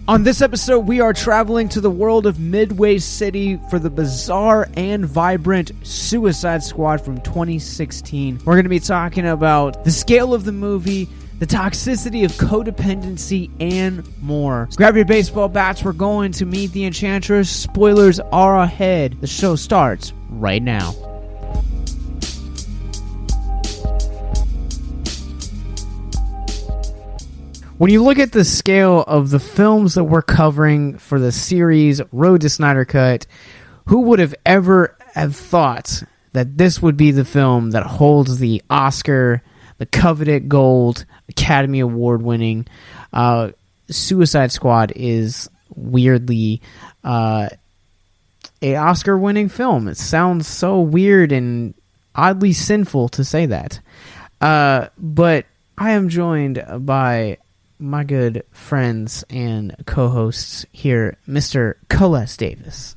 On this episode, we are traveling to the world of Midway City for the bizarre and vibrant Suicide Squad from 2016. We're going to be talking about the scale of the movie, the toxicity of codependency, and more. So grab your baseball bats. We're going to meet the Enchantress. Spoilers are ahead. The show starts right now. When you look at the scale of the films that we're covering for the series Road to Snyder-Cut, who would have ever have thought that this would be the film that holds the Oscar, the coveted gold, Academy Award winning Suicide Squad is weirdly a Oscar winning film. It sounds so weird and oddly sinful to say that. But I am joined by my good friends and co-hosts here, Mr. Coles Davis.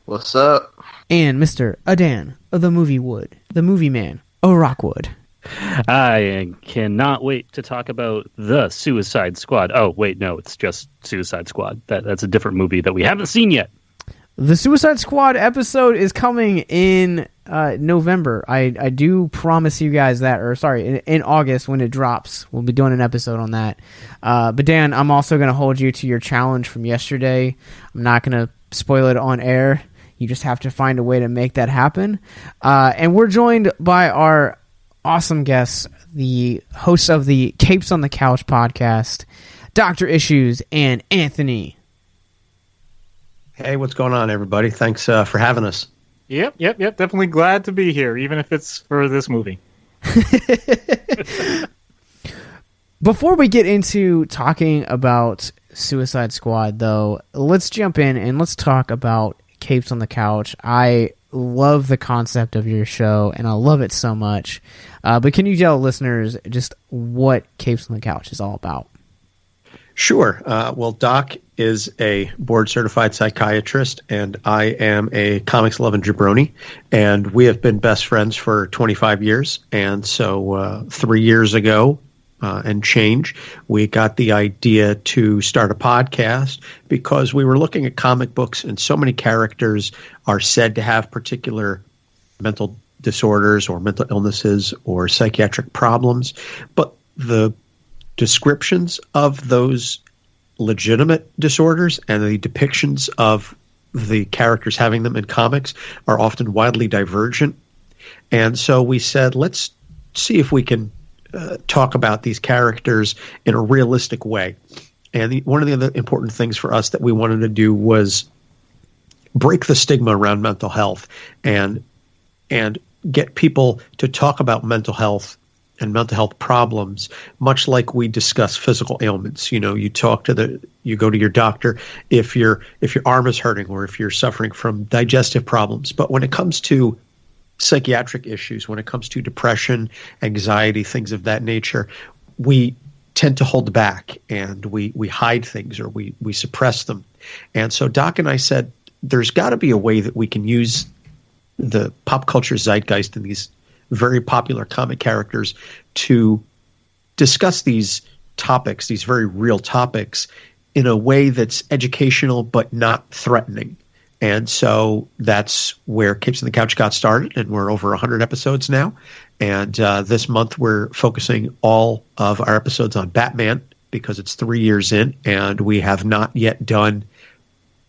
What's up? And Mr. Adan of the Movie Wood, the Movie Man, Rockwood. I cannot wait to talk about the Suicide Squad. Oh, wait, no, it's just Suicide Squad. That's a different movie that we haven't seen yet. The Suicide Squad episode is coming in November. I do promise you guys that, or sorry, in August when it drops. We'll be doing an episode on that. But Dan, I'm also going to hold you to your challenge from yesterday. I'm not going to spoil it on air. You just have to find a way to make that happen. And we're joined by our awesome guests, the hosts of the Capes on the Couch podcast, Dr. Issues and Anthony. Hey, what's going on, everybody? Thanks for having us. Yep. Definitely glad to be here, even if it's for this movie. Before we get into talking about Suicide Squad, though, let's jump in and let's talk about Capes on the Couch. I love the concept of your show, and I love it so much. But can you tell listeners just what Capes on the Couch is all about? Sure. Well, Doc is a board-certified psychiatrist, and I am a comics-loving jabroni, and we have been best friends for 25 years. And so 3 years ago and change, we got the idea to start a podcast because we were looking at comic books, and so many characters are said to have particular mental disorders or mental illnesses or psychiatric problems, but the descriptions of those legitimate disorders and the depictions of the characters having them in comics are often wildly divergent. And so we said, let's see if we can talk about these characters in a realistic way. And one of the other important things for us that we wanted to do was break the stigma around mental health and get people to talk about mental health and mental health problems, much like we discuss physical ailments. You know, you go to your doctor if your arm is hurting or if you're suffering from digestive problems. But when it comes to psychiatric issues, when it comes to depression, anxiety, things of that nature, we tend to hold back and we hide things or we suppress them. And so Doc and I said, there's got to be a way that we can use the pop culture zeitgeist and these very popular comic characters to discuss these topics, these very real topics, in a way that's educational but not threatening. And so that's where Capes on the Couch got started, and we're over 100 episodes now. And this month we're focusing all of our episodes on Batman because it's 3 years in, and we have not yet done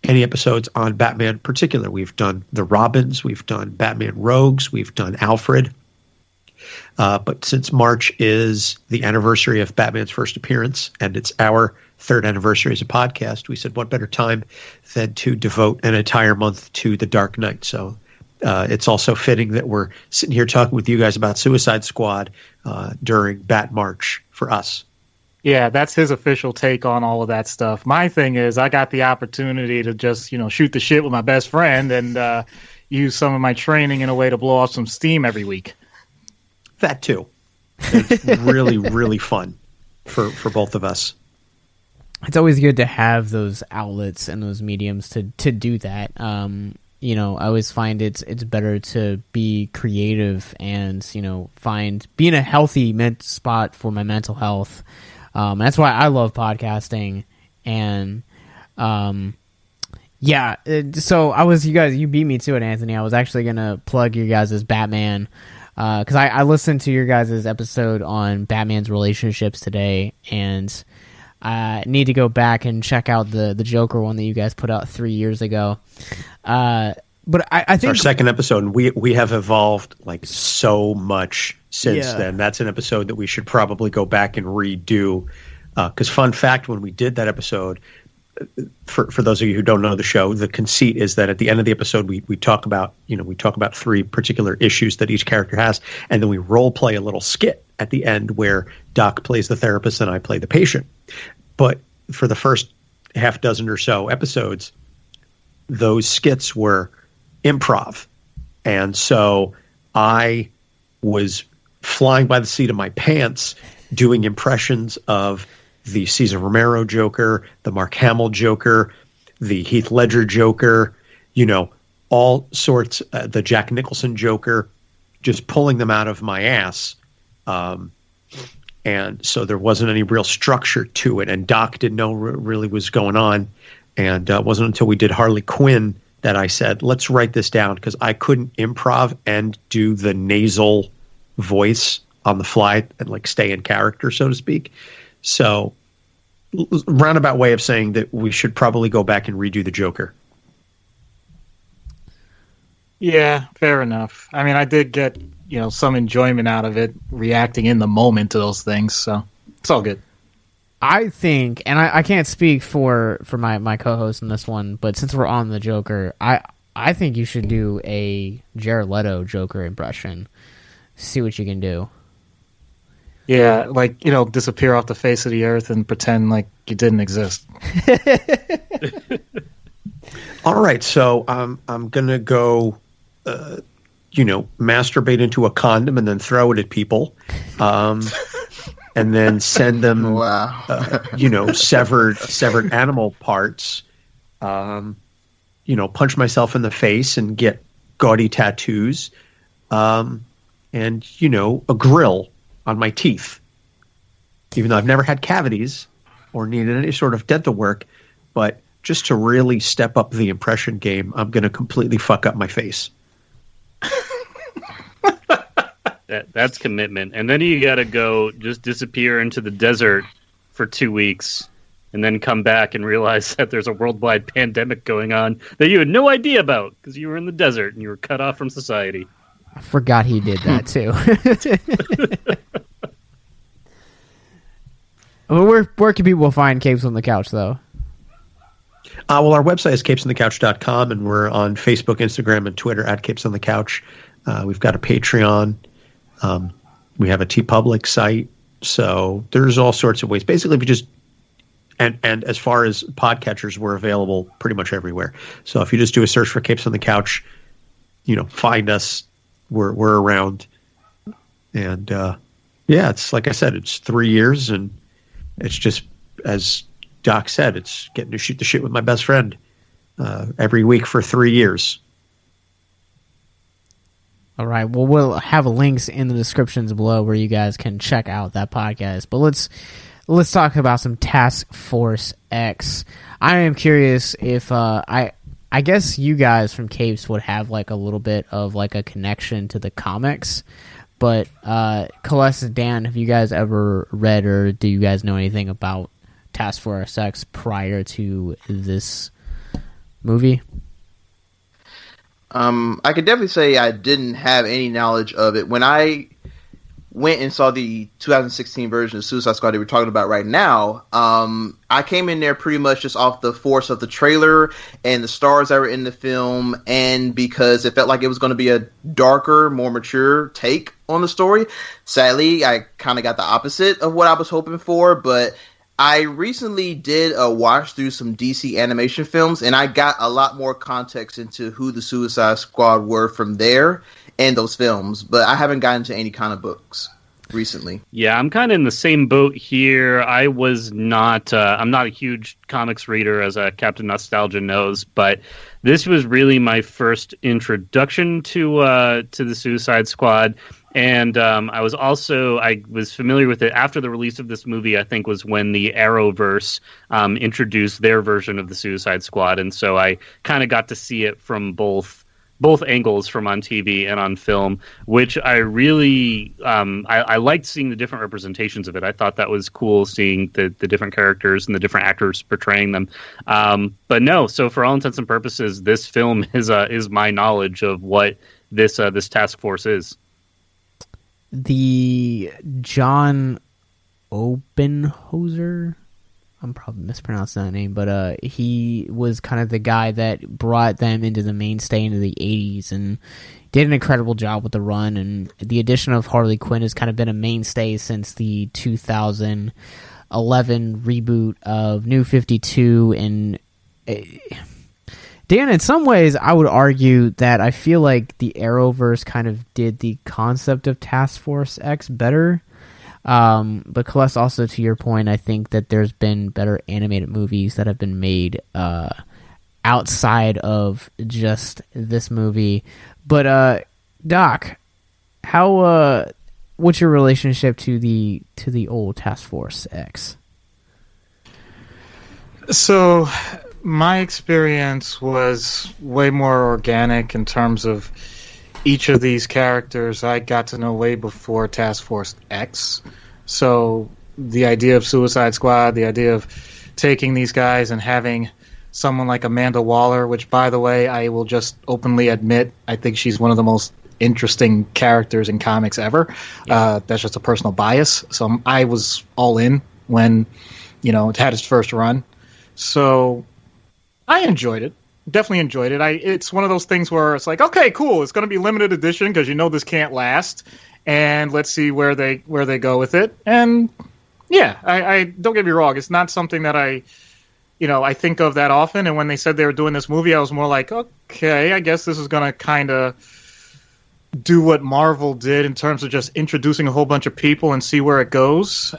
any episodes on Batman in particular. We've done the Robins, we've done Batman Rogues, we've done Alfred. But since March is the anniversary of Batman's first appearance, and it's our third anniversary as a podcast, we said what better time than to devote an entire month to The Dark Knight. So it's also fitting that we're sitting here talking with you guys about Suicide Squad during Bat March for us. Yeah, that's his official take on all of that stuff. My thing is I got the opportunity to just, shoot the shit with my best friend and use some of my training in a way to blow off some steam every week. That too. It's really, really fun for both of us. It's always good to have those outlets and those mediums to do that. I always find it's better to be creative and, be in a healthy spot for my mental health. That's why I love podcasting. And Yeah, so you beat me to it, Anthony. I was actually going to plug your guys' Batman, because I listened to your guys' episode on Batman's relationships today, and I need to go back and check out the Joker one that you guys put out 3 years ago. But I think our second episode, and we have evolved like so much since then. That's an episode that we should probably go back and redo. Because fun fact, when we did that episode, for those of you who don't know the show, the conceit is that at the end of the episode, we talk about three particular issues that each character has, and then we role play a little skit at the end where Doc plays the therapist and I play the patient. But for the first half dozen or so episodes, those skits were improv, and so I was flying by the seat of my pants doing impressions of the Cesar Romero Joker, the Mark Hamill Joker, the Heath Ledger Joker, all sorts, the Jack Nicholson Joker, just pulling them out of my ass. And so there wasn't any real structure to it, and Doc didn't know really what was going on. And it wasn't until we did Harley Quinn that I said, let's write this down, because I couldn't improv and do the nasal voice on the fly and like stay in character, so to speak. So, roundabout way of saying that we should probably go back and redo the Joker. Yeah, fair enough. I mean, I did get, some enjoyment out of it, reacting in the moment to those things, so it's all good. I think, and I can't speak for my co-host in this one, but since we're on the Joker, I think you should do a Jared Leto Joker impression. See what you can do. Yeah, disappear off the face of the earth and pretend like you didn't exist. All right, so I'm gonna go, masturbate into a condom and then throw it at people, and then send them, severed animal parts. Punch myself in the face and get gaudy tattoos, and a grill on my teeth, even though I've never had cavities or needed any sort of dental work. But just to really step up the impression game, I'm going to completely fuck up my face. That's commitment. And then you got to go just disappear into the desert for 2 weeks and then come back and realize that there's a worldwide pandemic going on that you had no idea about because you were in the desert and you were cut off from society. I forgot he did that too. Where can people find Capes on the Couch, though? Well, our website is capesonthecouch.com, and we're on Facebook, Instagram, and Twitter at Capes on the Couch. We've got a Patreon. We have a TeePublic site. So there's all sorts of ways. Basically, if you just and as far as podcatchers, we're available pretty much everywhere. So if you just do a search for Capes on the Couch, find us. We're around. And it's like I said, it's 3 years, and it's just, as Doc said, it's getting to shoot the shit with my best friend every week for 3 years. All right. Well, we'll have links in the descriptions below where you guys can check out that podcast. But let's talk about some Task Force X. I am curious if I guess you guys from Capes would have like a little bit of like a connection to the comics. But Celeste and Dan, have you guys ever read or do you guys know anything about Task Force X prior to this movie? I could definitely say I didn't have any knowledge of it. When I went and saw the 2016 version of Suicide Squad that we're talking about right now, I came in there pretty much just off the force of the trailer and the stars that were in the film, and because it felt like it was going to be a darker, more mature take on the story. Sadly, I kind of got the opposite of what I was hoping for, but I recently did a watch through some DC animation films, and I got a lot more context into who the Suicide Squad were from there and those films, but I haven't gotten to any kind of books recently. Yeah, I'm kind of in the same boat here. I was not, I'm not a huge comics reader, as Captain Nostalgia knows, but this was really my first introduction to the Suicide Squad. And I was familiar with it after the release of this movie. I think was when the Arrowverse introduced their version of the Suicide Squad, and so I kind of got to see it from both angles, from on TV and on film, which I really I liked seeing the different representations of it. I thought that was cool, seeing the different characters and the different actors portraying them. But no, so for all intents and purposes, this film is my knowledge of what this task force is. The John Obenhoser, I'm probably mispronouncing that name, but he was kind of the guy that brought them into the mainstay into the 80s and did an incredible job with the run. And the addition of Harley Quinn has kind of been a mainstay since the 2011 reboot of New 52. And Dan, in some ways, I would argue that I feel like the Arrowverse kind of did the concept of Task Force X better. But Celeste, also to your point, I think that there's been better animated movies that have been made outside of just this movie. But Doc, what's your relationship to the old Task Force X? So my experience was way more organic in terms of each of these characters I got to know way before Task Force X. So the idea of Suicide Squad, the idea of taking these guys and having someone like Amanda Waller, which, by the way, I will just openly admit, I think she's one of the most interesting characters in comics ever. That's just a personal bias. So I was all in when, it had its first run. So I enjoyed it. Definitely enjoyed it. It's one of those things where it's like, okay, cool. It's going to be limited edition because this can't last, and let's see where they go with it. And yeah, I don't get me wrong. It's not something that I think of that often. And when they said they were doing this movie, I was more like, okay, I guess this is going to kind of do what Marvel did in terms of just introducing a whole bunch of people and see where it goes.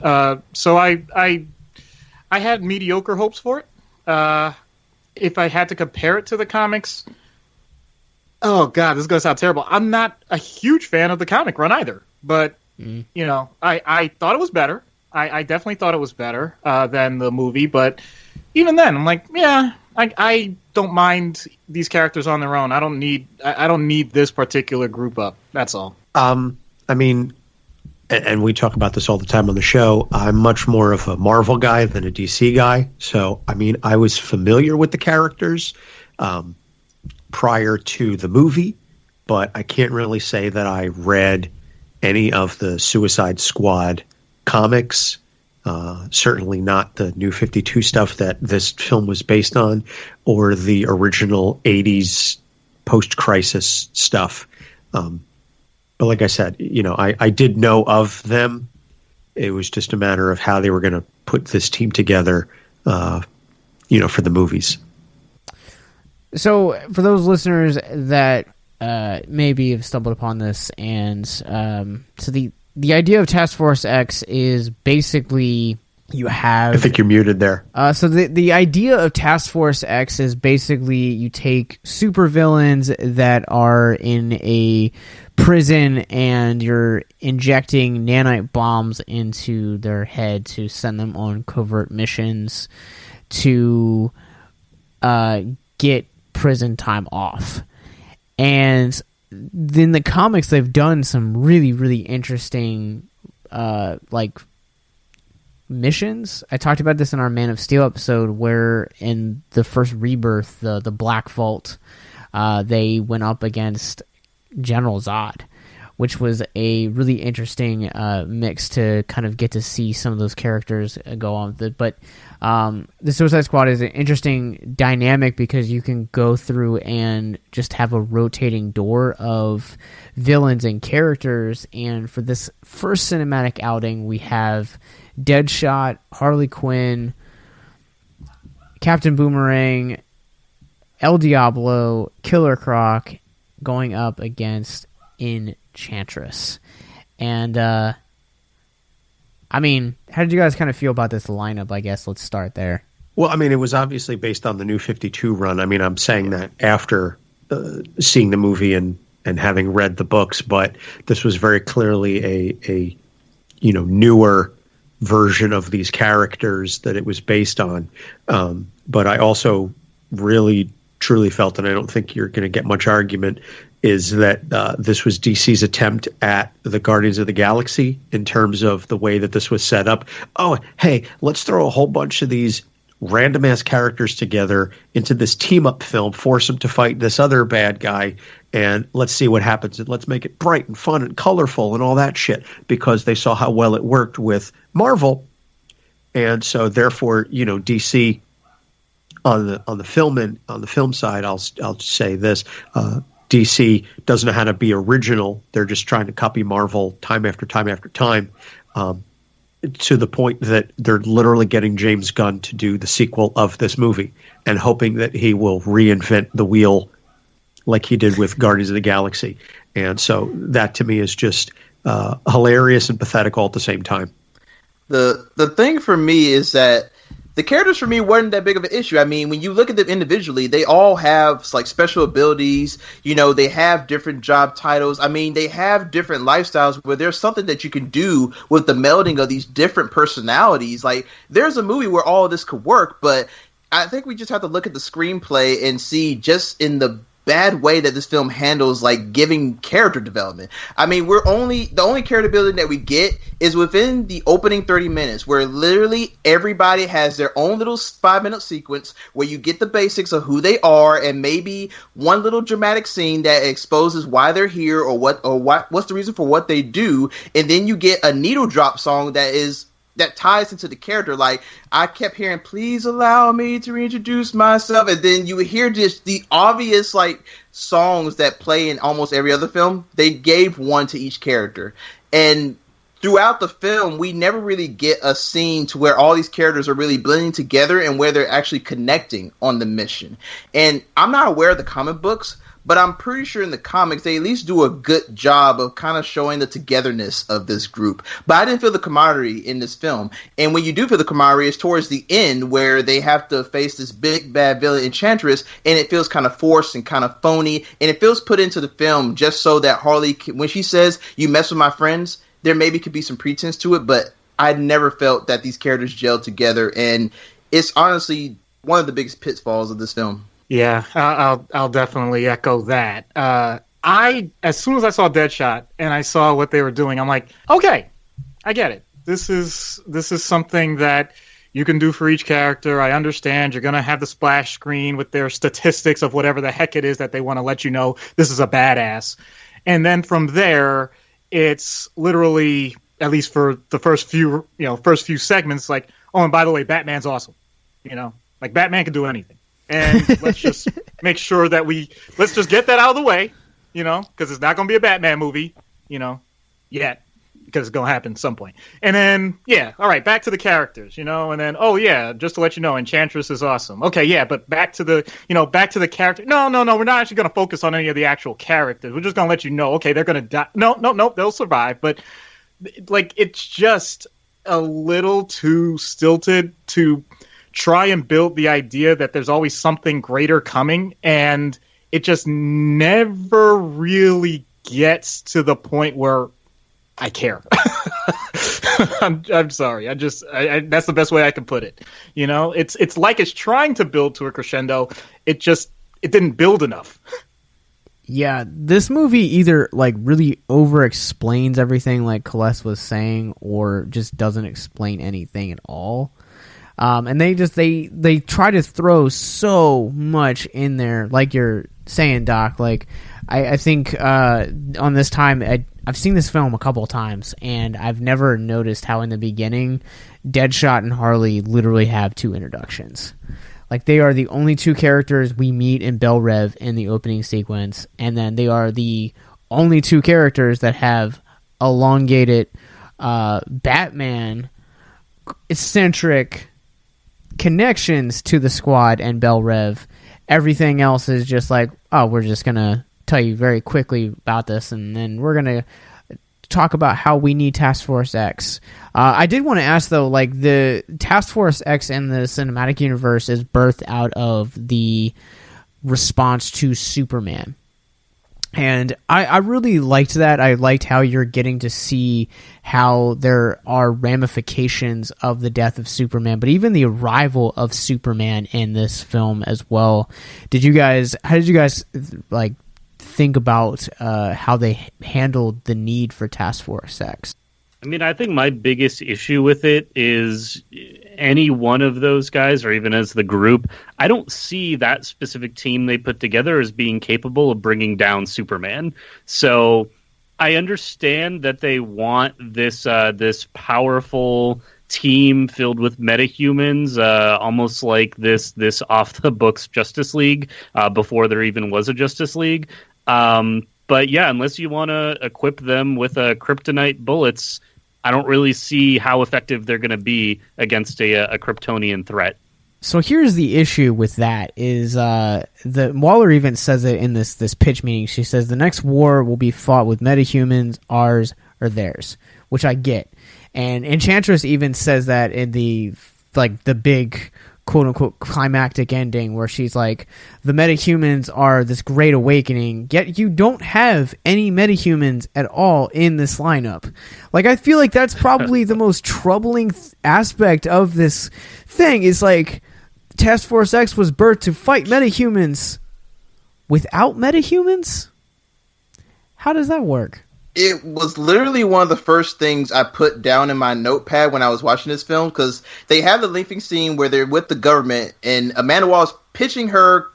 So I had mediocre hopes for it. If I had to compare it to the comics, oh god, this is going to sound terrible. I'm not a huge fan of the comic run either, but I thought it was better. I definitely thought it was better than the movie, but even then, I'm like, yeah, I don't mind these characters on their own. I don't need this particular group up. That's all. I mean, and we talk about this all the time on the show, I'm much more of a Marvel guy than a DC guy. So, I mean, I was familiar with the characters prior to the movie, but I can't really say that I read any of the Suicide Squad comics. Certainly not the New 52 stuff that this film was based on, or the original 80s post-crisis stuff. But like I said, I did know of them. It was just a matter of how they were going to put this team together, for the movies. So for those listeners that maybe have stumbled upon this, and so the idea of Task Force X is basically you have... I think you're muted there. So the idea of Task Force X is basically you take supervillains that are in a prison and you're injecting nanite bombs into their head to send them on covert missions to get prison time off. And in the comics, they've done some really, really interesting missions. I talked about this in our Man of Steel episode, where in the first Rebirth, the Black Vault, they went up against General Zod, which was a really interesting mix to kind of get to see some of those characters go on with it. But the Suicide Squad is an interesting dynamic because you can go through and just have a rotating door of villains and characters. And for this first cinematic outing, we have Deadshot, Harley Quinn, Captain-Boomerrang, el-diablo, Killer Croc going up against Enchantress. And I mean, how did you guys kind of feel about this lineup? I guess let's start there. Well, I mean, it was obviously based on the New 52 run. I mean, I'm saying that after seeing the movie and and having read the books, but this was very clearly a newer version of these characters that it was based on. But I also really truly felt, and I don't think you're going to get much argument, is that this was DC's attempt at the Guardians of the Galaxy in terms of the way that this was set up. Oh, hey, let's throw a whole bunch of these random ass characters together into this team up film, force them to fight this other bad guy, and let's see what happens. And let's make it bright and fun and colorful and all that shit, because they saw how well it worked with Marvel. And so therefore, DC on the film side, I'll say this, DC doesn't know how to be original. They're just trying to copy Marvel time after time after time, to the point that they're literally getting James Gunn to do the sequel of this movie and hoping that he will reinvent the wheel like he did with Guardians of the Galaxy. And so that to me is just hilarious and pathetic all at the same time. The thing for me is that the characters for me weren't that big of an issue. I mean, when you look at them individually, they all have like special abilities. They have different job titles. I mean, they have different lifestyles where there's something that you can do with the melding of these different personalities. Like, there's a movie where all of this could work, but I think we just have to look at the screenplay and see just in the bad way that this film handles like giving character development. I mean, the only character building that we get is within the opening 30 minutes, where literally everybody has their own little 5-minute sequence where you get the basics of who they are and maybe one little dramatic scene that exposes why they're here or what's the reason for what they do, and then you get a needle drop song that ties into the character. Like, I kept hearing, please allow me to reintroduce myself. And then you hear just the obvious, like, songs that play in almost every other film. They gave one to each character. And throughout the film, we never really get a scene to where all these characters are really blending together and where they're actually connecting on the mission. And I'm not aware of the comic books, but I'm pretty sure in the comics, they at least do a good job of kind of showing the togetherness of this group. But I didn't feel the camaraderie in this film. And when you do feel the camaraderie, it's towards the end where they have to face this big bad villain Enchantress, and it feels kind of forced and kind of phony. And it feels put into the film just so that Harley, when she says, you mess with my friends, there maybe could be some pretense to it. But I never felt that these characters gelled together. And it's honestly one of the biggest pitfalls of this film. Yeah, I'll definitely echo that. As soon as I saw Deadshot and I saw what they were doing, I'm like, okay, I get it. This is something that you can do for each character. I understand you're going to have the splash screen with their statistics of whatever the heck it is that they want to let you know this is a badass. And then from there, it's literally, at least for the first few segments, like, oh, and by the way, Batman's awesome. Like, Batman can do anything. And let's just make sure that let's just get that out of the way, because it's not going to be a Batman movie, yet, because it's going to happen at some point. And then, yeah, all right, back to the characters, and then, oh, yeah, just to let you know, Enchantress is awesome. Okay, yeah, but back to the character. No, we're not actually going to focus on any of the actual characters. We're just going to let you know, okay, they're going to die. No, they'll survive. But, like, it's just a little too stilted to try and build the idea that there's always something greater coming, and it just never really gets to the point where I care. I'm sorry. That's the best way I can put it. It's like it's trying to build to a crescendo. It didn't build enough. Yeah, this movie either like really over-explains everything like Celeste was saying, or just doesn't explain anything at all. And they try to throw so much in there, like you're saying, Doc. Like, I think on this time, I've seen this film a couple of times, and I've never noticed how in the beginning, Deadshot and Harley literally have 2 introductions. Like, they are the only 2 characters we meet in Belle Rev in the opening sequence, and then they are the only 2 characters that have elongated Batman eccentric connections to the Squad and Belle Rev. Everything else is just like, oh, we're just going to tell you very quickly about this, and then we're going to talk about how we need Task Force X. I did want to ask, though, like, the Task Force X in the cinematic universe is birthed out of the response to Superman. And I really liked that. I liked how you're getting to see how there are ramifications of the death of Superman, but even the arrival of Superman in this film as well. How did you guys like think about how they handled the need for Task Force X? I mean, I think my biggest issue with it is any one of those guys, or even as the group, I don't see that specific team they put together as being capable of bringing down Superman. So I understand that they want this this powerful team filled with metahumans, almost like this off the books Justice League before there even was a Justice League. But yeah, unless you want to equip them with kryptonite bullets, I don't really see how effective they're going to be against a Kryptonian threat. So here's the issue with that is Waller even says it in this pitch meeting. She says the next war will be fought with metahumans, ours or theirs, which I get. And Enchantress even says that in the big quote-unquote climactic ending where she's like, the metahumans are this great awakening, yet you don't have any metahumans at all in this lineup. Like, I feel like that's probably the most troubling aspect of this thing, is like, Task Force X was birthed to fight metahumans without metahumans? How does that work? It was literally one of the first things I put down in my notepad when I was watching this film, because they have the linking scene where they're with the government and Amanda Waller's pitching her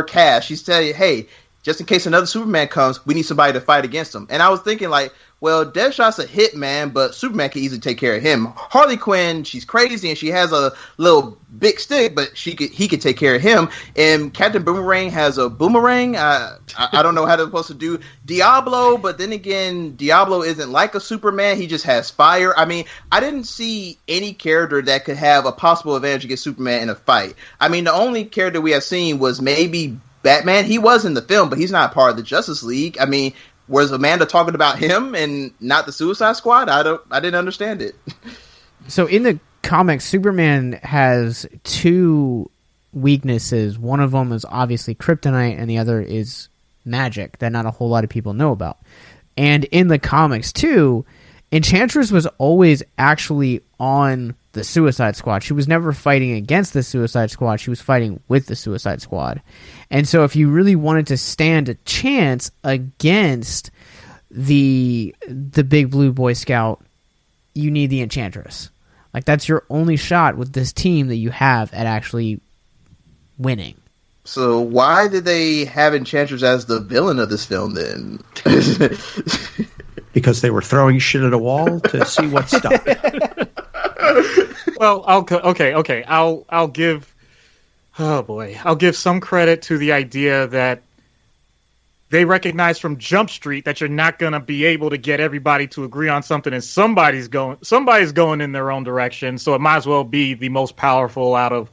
cast. She's saying, hey, just in case another Superman comes, we need somebody to fight against him. And I was thinking, like, well, Deadshot's a hitman, but Superman can easily take care of him. Harley Quinn, she's crazy and she has a little big stick, but he could take care of him. And Captain-Boomerrang has a boomerang. I don't know how they're supposed to do Diablo, but then again, Diablo isn't like a Superman. He just has fire. I mean, I didn't see any character that could have a possible advantage against Superman in a fight. I mean, the only character we have seen was maybe Batman. He was in the film, but he's not part of the Justice League. I mean, was Amanda talking about him and not the Suicide Squad? I didn't understand it. So in the comics, Superman has two weaknesses. One of them is obviously kryptonite, and the other is magic that not a whole lot of people know about. And in the comics too, Enchantress was always actually on the Suicide Squad. She was never fighting against the Suicide Squad. She was fighting with the Suicide Squad. And so if you really wanted to stand a chance against the big blue Boy Scout, you need the Enchantress. Like, that's your only shot with this team that you have at actually winning. So why did they have Enchantress as the villain of this film then? Because they were throwing shit at a wall to see what stuck. Well, I'll give some credit to the idea that they recognize from Jump Street that you're not going to be able to get everybody to agree on something, and somebody's going in their own direction, so it might as well be the most powerful out of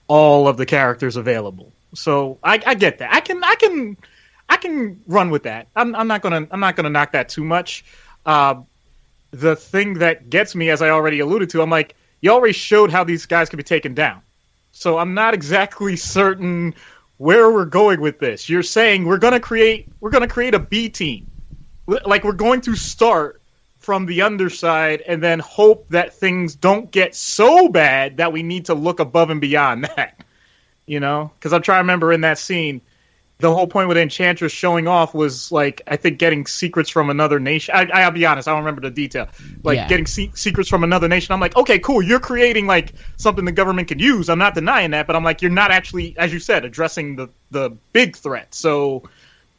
all of the characters available. So I get that. I can run with that. I'm not gonna knock that too much. The thing that gets me, as I already alluded to, I'm like, you already showed how these guys can be taken down. So I'm not exactly certain where we're going with this. You're saying we're gonna create a B team, like we're going to start from the underside and then hope that things don't get so bad that we need to look above and beyond that. You know, because I'm trying to remember in that scene, the whole point with Enchantress showing off was, like, I think getting secrets from another nation. I'll be honest, I don't remember the detail. Like, getting secrets from another nation. I'm like, okay, cool. You're creating, like, something the government could use. I'm not denying that, but I'm like, you're not actually, as you said, addressing the big threat. So,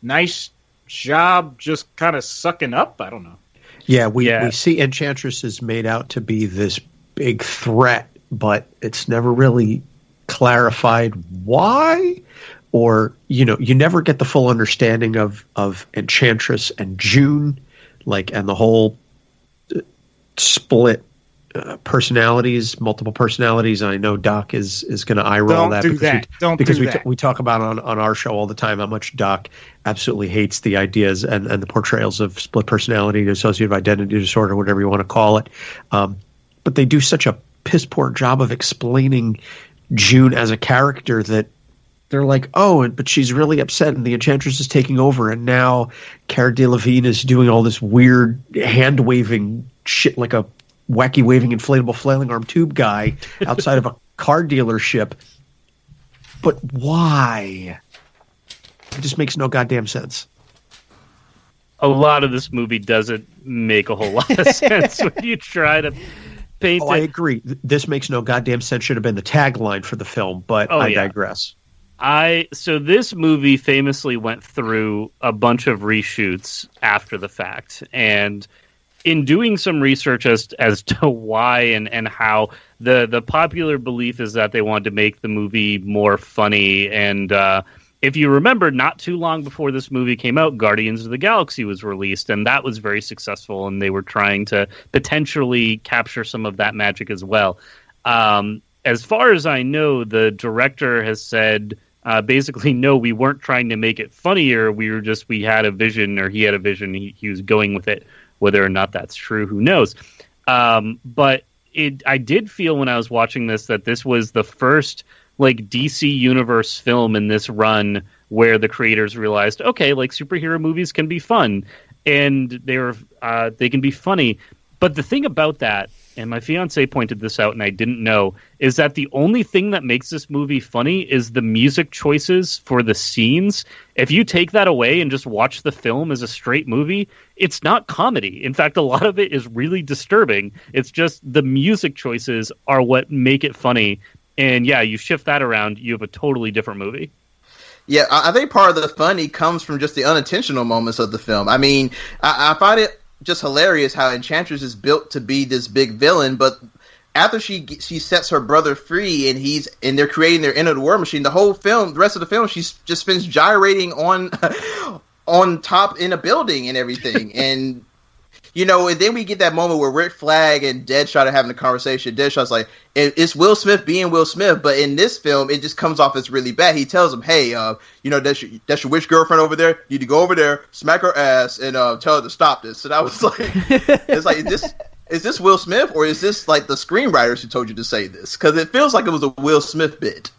nice job just kind of sucking up. I don't know. Yeah, we see Enchantress is made out to be this big threat, but it's never really clarified why. Or, you know, you never get the full understanding of Enchantress and June, like, and the whole split personalities, multiple personalities. I know Doc is going to eye roll that because we talk about on our show all the time how much Doc absolutely hates the ideas and the portrayals of split personality, dissociative identity disorder, whatever you want to call it. But they do such a piss poor job of explaining June as a character that they're like, oh, but she's really upset and the Enchantress is taking over, and now Cara Delevingne is doing all this weird hand-waving shit like a wacky-waving inflatable flailing arm tube guy outside of a car dealership. But why? It just makes no goddamn sense. A lot of this movie doesn't make a whole lot of sense when you try to paint it. I agree. This makes no goddamn sense should have been the tagline for the film, but I digress. So this movie famously went through a bunch of reshoots after the fact, and in doing some research as to why and how, the popular belief is that they wanted to make the movie more funny. And if you remember, not too long before this movie came out, Guardians of the Galaxy was released, and that was very successful, and they were trying to potentially capture some of that magic as well. As far as I know, the director has said, basically, no, we weren't trying to make it funnier. We had a vision, or he had a vision. He was going with it. Whether or not that's true, who knows? But I did feel when I was watching this that this was the first like DC Universe film in this run where the creators realized, okay, like superhero movies can be fun, and they can be funny. But the thing about that, and my fiance pointed this out and I didn't know, is that the only thing that makes this movie funny is the music choices for the scenes. If you take that away and just watch the film as a straight movie, it's not comedy. In fact, a lot of it is really disturbing. It's just the music choices are what make it funny. And yeah, you shift that around, you have a totally different movie. Yeah, I think part of the funny comes from just the unintentional moments of the film. I mean, I find it just hilarious how Enchantress is built to be this big villain, but after she sets her brother free and they're creating their End of the World machine, the rest of the film, she just spends gyrating on top in a building and everything. And and then we get that moment where Rick Flag and Deadshot are having a conversation. Deadshot's like, it's Will Smith being Will Smith, but in this film, it just comes off as really bad. He tells him, hey, that's your witch girlfriend over there. You need to go over there, smack her ass, and tell her to stop this. And I was like, it's like, is this Will Smith, or is this like the screenwriters who told you to say this? Because it feels like it was a Will Smith bit.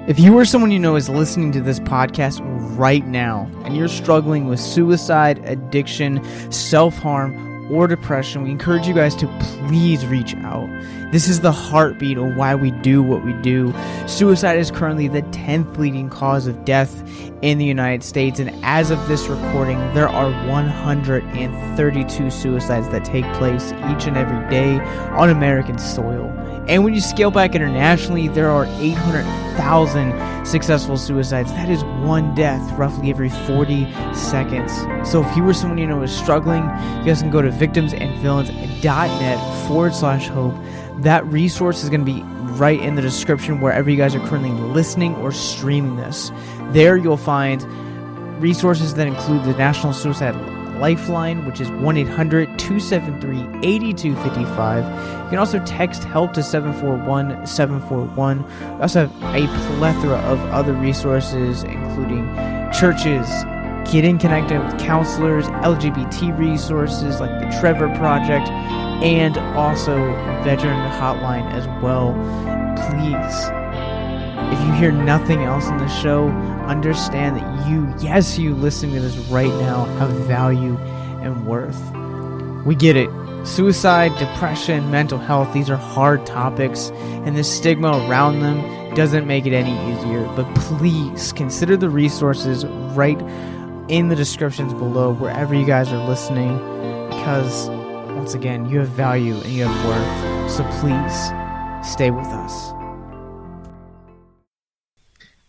If you or someone you know is listening to this podcast right now and you're struggling with suicide, addiction, self-harm, or depression, we encourage you guys to please reach out. This is the heartbeat of why we do what we do. Suicide is currently the 10th leading cause of death in the United States, and as of this recording, there are 132 suicides that take place each and every day on American soil. And when you scale back internationally, there are 800,000 successful suicides. That is one death roughly every 40 seconds. So if you or someone you know is struggling, you guys can go to victimsandvillains.net/hope. That resource is going to be right in the description wherever you guys are currently listening or streaming this. There you'll find resources that include the National Suicide Lifeline, which is 1-800-273-8255. You can also text HELP to 741-741. We also have a plethora of other resources, including churches, getting connected with counselors, LGBT resources like the Trevor Project, and also veteran hotline as well. Please, if you hear nothing else in the show, understand that you listening to this right now, have value and worth. We get it. Suicide, depression, mental health, these are hard topics, and the stigma around them doesn't make it any easier. But please consider the resources right in the descriptions below wherever you guys are listening, because once again, you have value and you have worth. So please stay with us.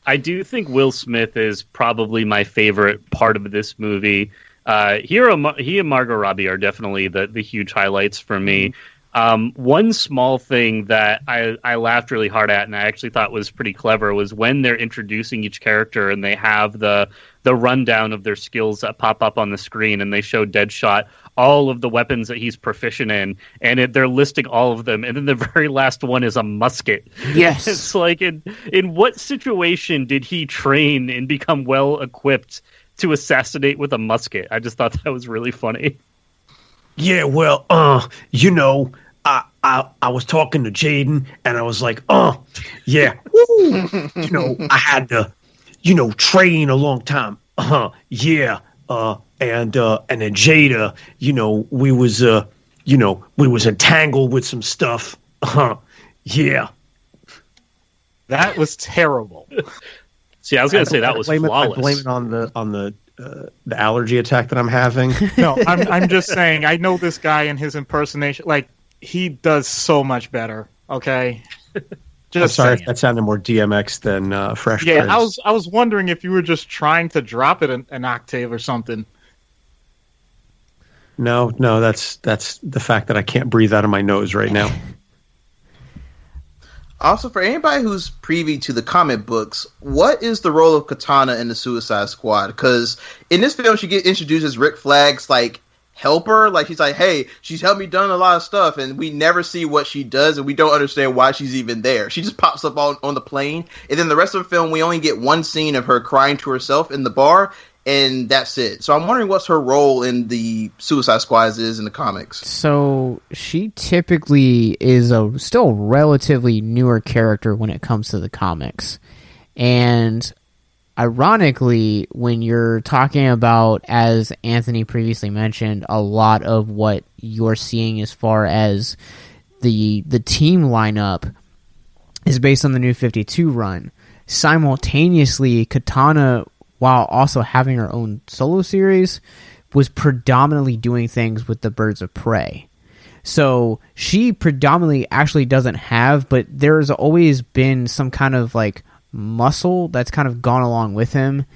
I do think Will Smith is probably my favorite part of this movie. He and Margot Robbie are definitely the huge highlights for me. One small thing that I laughed really hard at and I actually thought was pretty clever was when they're introducing each character and they have the rundown of their skills that pop up on the screen, and they show Deadshot all of the weapons that he's proficient in, and they're listing all of them, and then the very last one is a musket. Yes. It's like, in what situation did he train and become well equipped to assassinate with a musket? I just thought that was really funny. Yeah, well, I was talking to Jaden, and I was like, oh, yeah, woo. I had to, train a long time. Yeah. And then Jada, we was entangled with some stuff. Yeah. That was terrible. See, I was going to say that was flawless. I blame it on the allergy attack that I'm having. No, I'm just saying. I know this guy and his impersonation. Like, he does so much better. Okay, just I'm sorry if that sounded more DMX than Fresh Yeah, Prince. I was wondering if you were just trying to drop it an octave or something. No, that's the fact that I can't breathe out of my nose right now. Also, for anybody who's privy to the comic books, what is the role of Katana in the Suicide Squad? Because in this film, she gets introduced as Rick Flag's helper. She's like, hey, she's helped me done a lot of stuff, and we never see what she does, and we don't understand why she's even there. She just pops up on the plane, and then the rest of the film, we only get one scene of her crying to herself in the bar, and that's it. So I'm wondering what's her role in the Suicide Squad is in the comics. So she typically is a still relatively newer character when it comes to the comics. And ironically, when you're talking about, as Anthony previously mentioned, a lot of what you're seeing as far as the team lineup is based on the New 52 run. Simultaneously, Katana, while also having her own solo series, was predominantly doing things with the Birds of Prey. So she predominantly actually doesn't have, but there's always been some kind of muscle that's kind of gone along with him.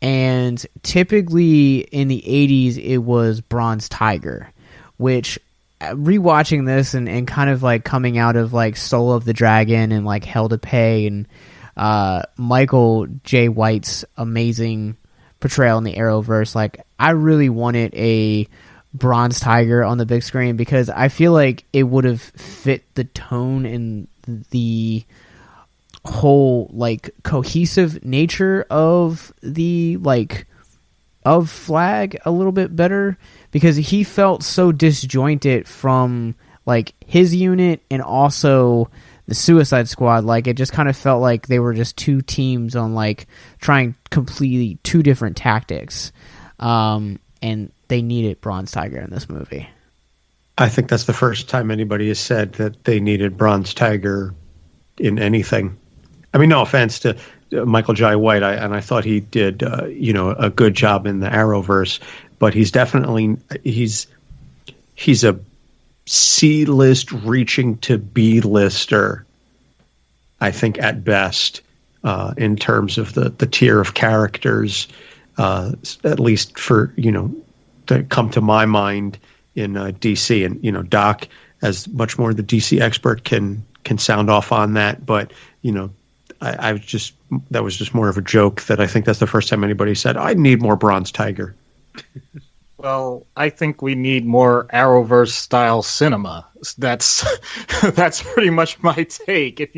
And typically in the 80s, it was Bronze Tiger, which rewatching this and kind of coming out of Soul of the Dragon and Hell to Pay and Michael J. White's amazing portrayal in the Arrowverse, I really wanted a Bronze Tiger on the big screen because I feel like it would have fit the tone and the whole cohesive nature of the of Flag a little bit better, because he felt so disjointed from his unit and also the Suicide Squad. It just kind of felt like they were just two teams on trying completely two different tactics, and they needed Bronze Tiger in this movie. I think that's the first time anybody has said that they needed Bronze Tiger in anything. I mean, no offense to Michael J. White, I thought he did a good job in the Arrowverse, but he's definitely he's a C-list reaching to B-lister, I think, at best, in terms of the tier of characters, at least for, that come to my mind in DC. And, Doc, as much more the DC expert, can sound off on that. But, I was just, that was just more of a joke that I think that's the first time anybody said, I need more Bronze Tiger. Well, I think we need more Arrowverse style cinema. That's pretty much my take. If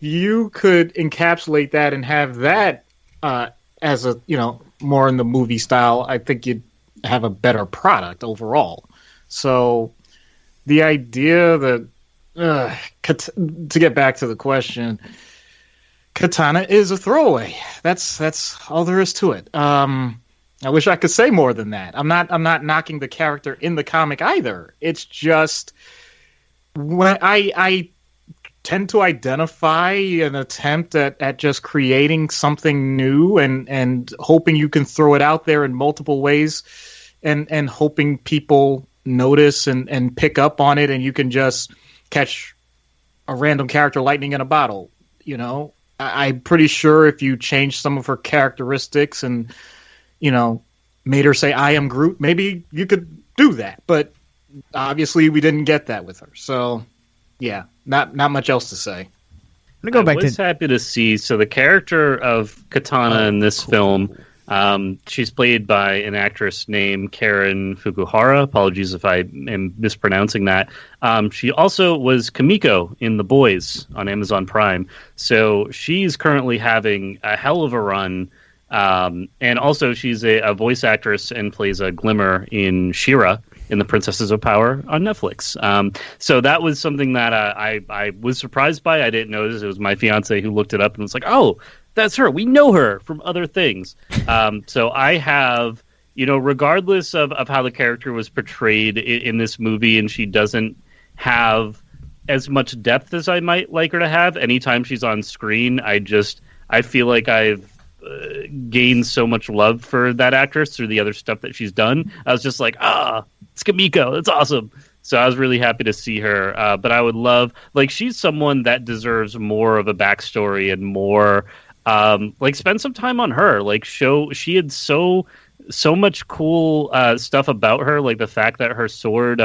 you could encapsulate that and have that as a more in the movie style, I think you'd have a better product overall. So the idea that to get back to the question, Katana is a throwaway. That's all there is to it. I wish I could say more than that. I'm not knocking the character in the comic either. It's just when I tend to identify an attempt at just creating something new and hoping you can throw it out there in multiple ways and hoping people notice and pick up on it, and you can just catch a random character lightning in a bottle. I'm pretty sure if you change some of her characteristics and made her say, I am Groot, maybe you could do that. But obviously we didn't get that with her. So, yeah, not much else to say. I'm gonna go back I was happy to see, so the character of Katana in this film, she's played by an actress named Karen Fukuhara. Apologies if I am mispronouncing that. She also was Kamiko in The Boys on Amazon Prime. So she's currently having a hell of a run. And also she's a voice actress and plays a Glimmer in She-Ra. in The Princesses of Power on Netflix. So that was something that I was surprised by. I didn't notice. It was my fiance who looked it up and was like, oh, that's her. We know her from other things. So I have, regardless of how the character was portrayed in this movie, and she doesn't have as much depth as I might like her to have anytime she's on screen, I feel like I've gained so much love for that actress through the other stuff that she's done. I was just like, it's Kimiko. It's awesome. So I was really happy to see her. But I would love, she's someone that deserves more of a backstory and more, spend some time on her. She had so much cool stuff about her, like the fact that her sword,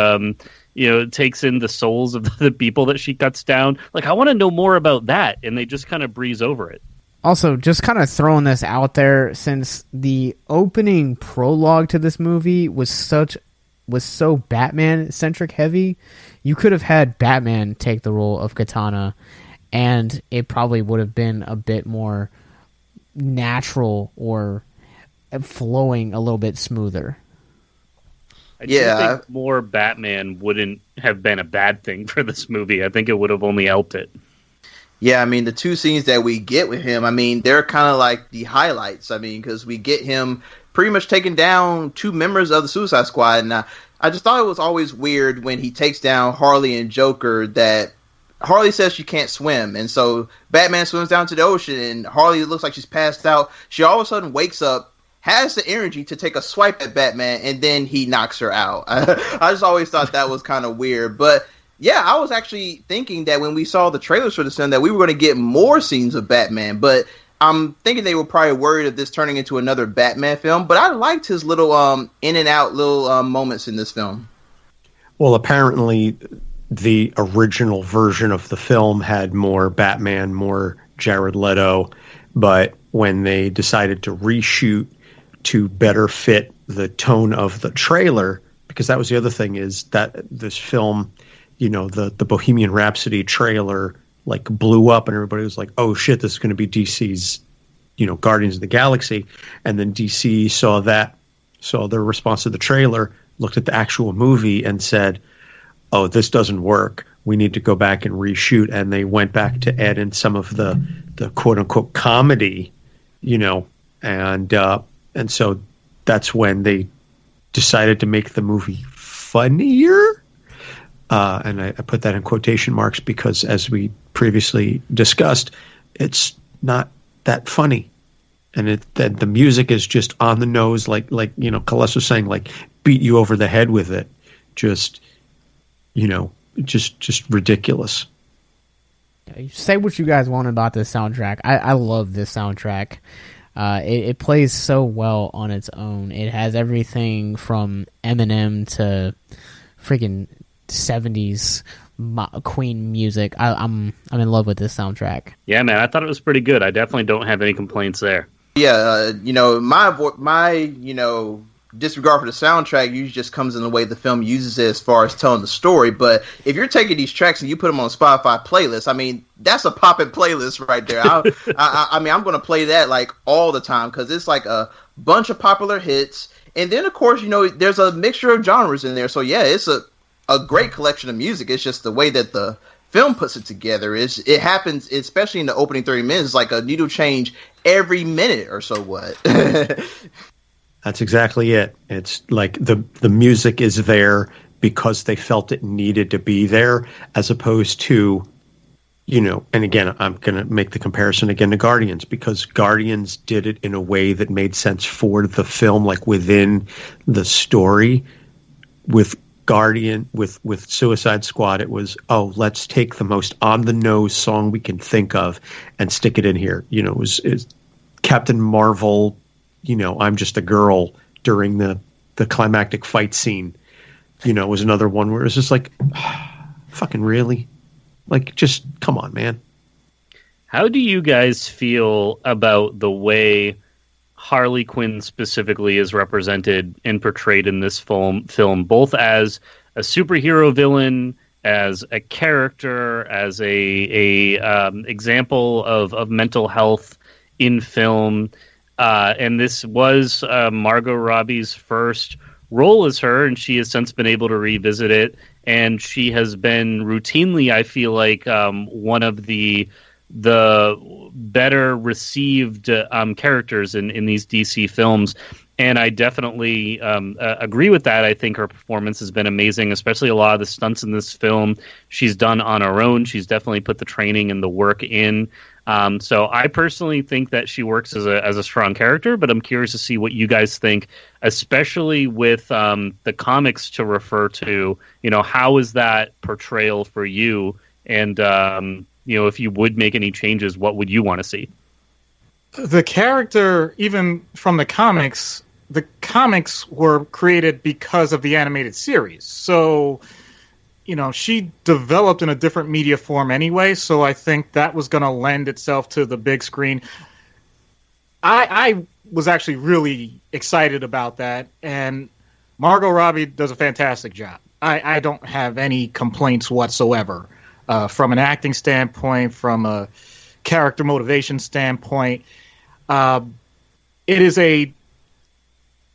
takes in the souls of the people that she cuts down. I want to know more about that, and they just kind of breeze over it. Also, just kind of throwing this out there, since the opening prologue to this movie was so Batman-centric heavy, you could have had Batman take the role of Katana, and it probably would have been a bit more natural or flowing a little bit smoother. I do think more Batman wouldn't have been a bad thing for this movie. I think it would have only helped it. Yeah, I mean, the two scenes that we get with him, I mean, they're kind of like the highlights. I mean, because we get him pretty much taking down two members of the Suicide Squad. And I just thought it was always weird when he takes down Harley and Joker that Harley says she can't swim. And so Batman swims down to the ocean, and Harley looks like she's passed out. She all of a sudden wakes up, has the energy to take a swipe at Batman, and then he knocks her out. I just always thought that was kind of weird. But yeah, I was actually thinking that when we saw the trailers for the film that we were going to get more scenes of Batman, but I'm thinking they were probably worried of this turning into another Batman film. But I liked his little in and out little moments in this film. Well, apparently the original version of the film had more Batman, more Jared Leto, but when they decided to reshoot to better fit the tone of the trailer, because that was the other thing, is that this film, the Bohemian Rhapsody trailer blew up, and everybody was like, oh shit, this is going to be DC's, Guardians of the Galaxy. And then DC saw their response to the trailer, looked at the actual movie and said, oh, this doesn't work. We need to go back and reshoot. And they went back to add in some of the quote unquote comedy, and so that's when they decided to make the movie funnier. And I put that in quotation marks because, as we previously discussed, it's not that funny. And the music is just on the nose, like Celeste was saying, beat you over the head with it. Just ridiculous. Say what you guys want about this soundtrack. I love this soundtrack. It plays so well on its own. It has everything from Eminem to freaking 70s Queen music. I'm in love with this soundtrack. Yeah, man, I thought it was pretty good. I definitely don't have any complaints there. Yeah, my disregard for the soundtrack usually just comes in the way the film uses it as far as telling the story. But if you're taking these tracks and you put them on a Spotify playlist, I mean, that's a poppin' playlist right there. I mean, I'm going to play that all the time because it's a bunch of popular hits. And then, of course, there's a mixture of genres in there. So, yeah, it's a great collection of music. It's just the way that the film puts it together. It happens, especially in the opening 30 minutes, like a needle change every minute or so. What? That's exactly it. It's like the music is there because they felt it needed to be there, as opposed to, and again, I'm going to make the comparison again to Guardians, because Guardians did it in a way that made sense for the film, within the story. With Suicide Squad, it was, let's take the most on the nose song we can think of and stick it in here. It was Captain Marvel, I'm just a girl during the climactic fight scene, was another one where it was just fucking really? Just come on, man. How do you guys feel about the way Harley Quinn specifically is represented and portrayed in this film, both as a superhero villain, as a character, as a example of mental health in film? And this was Margot Robbie's first role as her, and she has since been able to revisit it, and she has been routinely, I feel like, one of the better received characters in these DC films. And I definitely agree with that. I think her performance has been amazing, especially a lot of the stunts in this film she's done on her own. She's definitely put the training and the work in. So I personally think that she works as a strong character, but I'm curious to see what you guys think, especially with the comics to refer to. How is that portrayal for you? And, if you would make any changes, what would you want to see? The character, even from the comics were created because of the animated series. So, she developed in a different media form anyway, so I think that was going to lend itself to the big screen. I was actually really excited about that, and Margot Robbie does a fantastic job. I don't have any complaints whatsoever from an acting standpoint, from a character motivation standpoint. It is a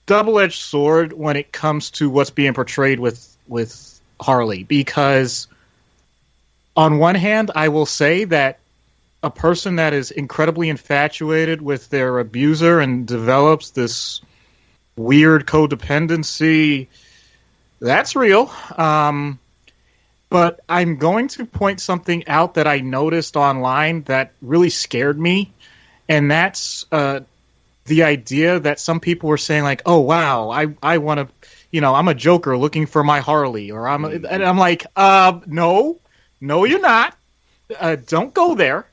double-edged sword when it comes to what's being portrayed with Harley, because on one hand, I will say that a person that is incredibly infatuated with their abuser and develops this weird codependency, that's real. But I'm going to point something out that I noticed online that really scared me, and that's the idea that some people were saying, like, oh, wow, I want to, I'm a Joker looking for my Harley, or and I'm like, no, you're not. Don't go there.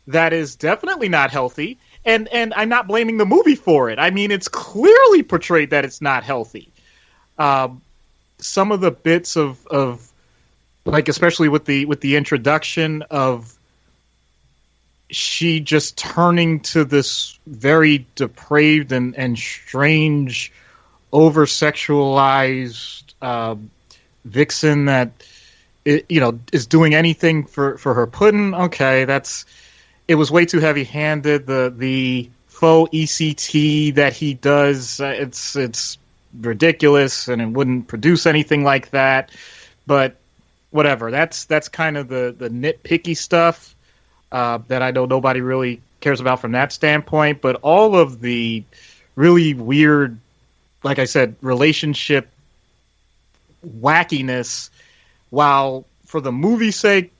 That is definitely not healthy. And I'm not blaming the movie for it. I mean, it's clearly portrayed that it's not healthy. Some of the bits of like, especially with the introduction of she just turning to this very depraved and strange, over-sexualized vixen that is doing anything for her pudding. Okay, it was way too heavy-handed. The faux ECT that he does, it's ridiculous, and it wouldn't produce anything like that. But whatever, that's kind of the nitpicky stuff that I know nobody really cares about from that standpoint. But all of the really weird, like I said, relationship wackiness, while for the movie's sake,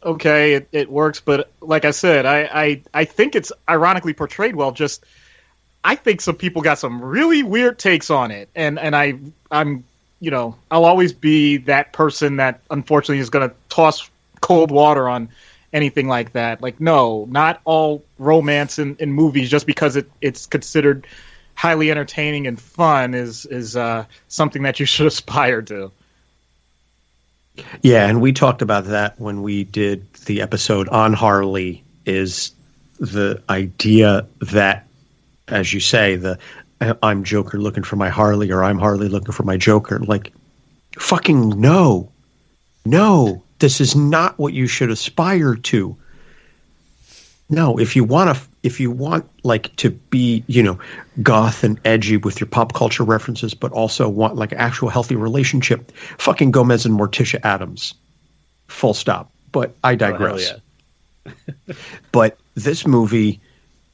okay, it works. But like I said, I think it's ironically portrayed well. Just I think some people got some really weird takes on it, and I'm I'll always be that person that unfortunately is going to toss cold water on anything like that. Like, no, not all romance in movies, just because it's considered highly entertaining and fun, is something that you should aspire to. Yeah, and we talked about that when we did the episode on Harley, is the idea that, as you say, I'm Joker looking for my Harley, or I'm Harley looking for my Joker. Like, fucking no, this is not what you should aspire to. No, if you want like to be, goth and edgy with your pop culture references, but also want like actual healthy relationship, fucking Gomez and Morticia Addams. Full stop. But I digress. Oh, yeah. But this movie,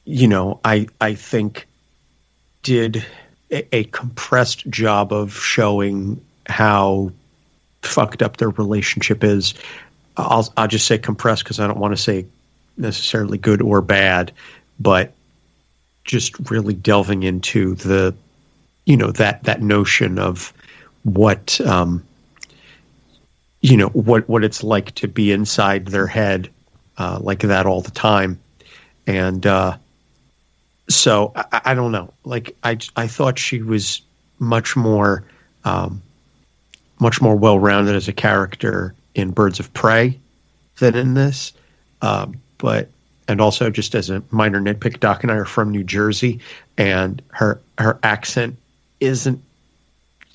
I think did a compressed job of showing how fucked up their relationship is. I'll just say compressed because I don't want to say necessarily good or bad, but just really delving into the, that notion of what, what it's like to be inside their head like that all the time. And so I don't know. Like I thought she was much more well-rounded as a character in Birds of Prey than in this. And also just as a minor nitpick, Doc and I are from New Jersey, and her accent isn't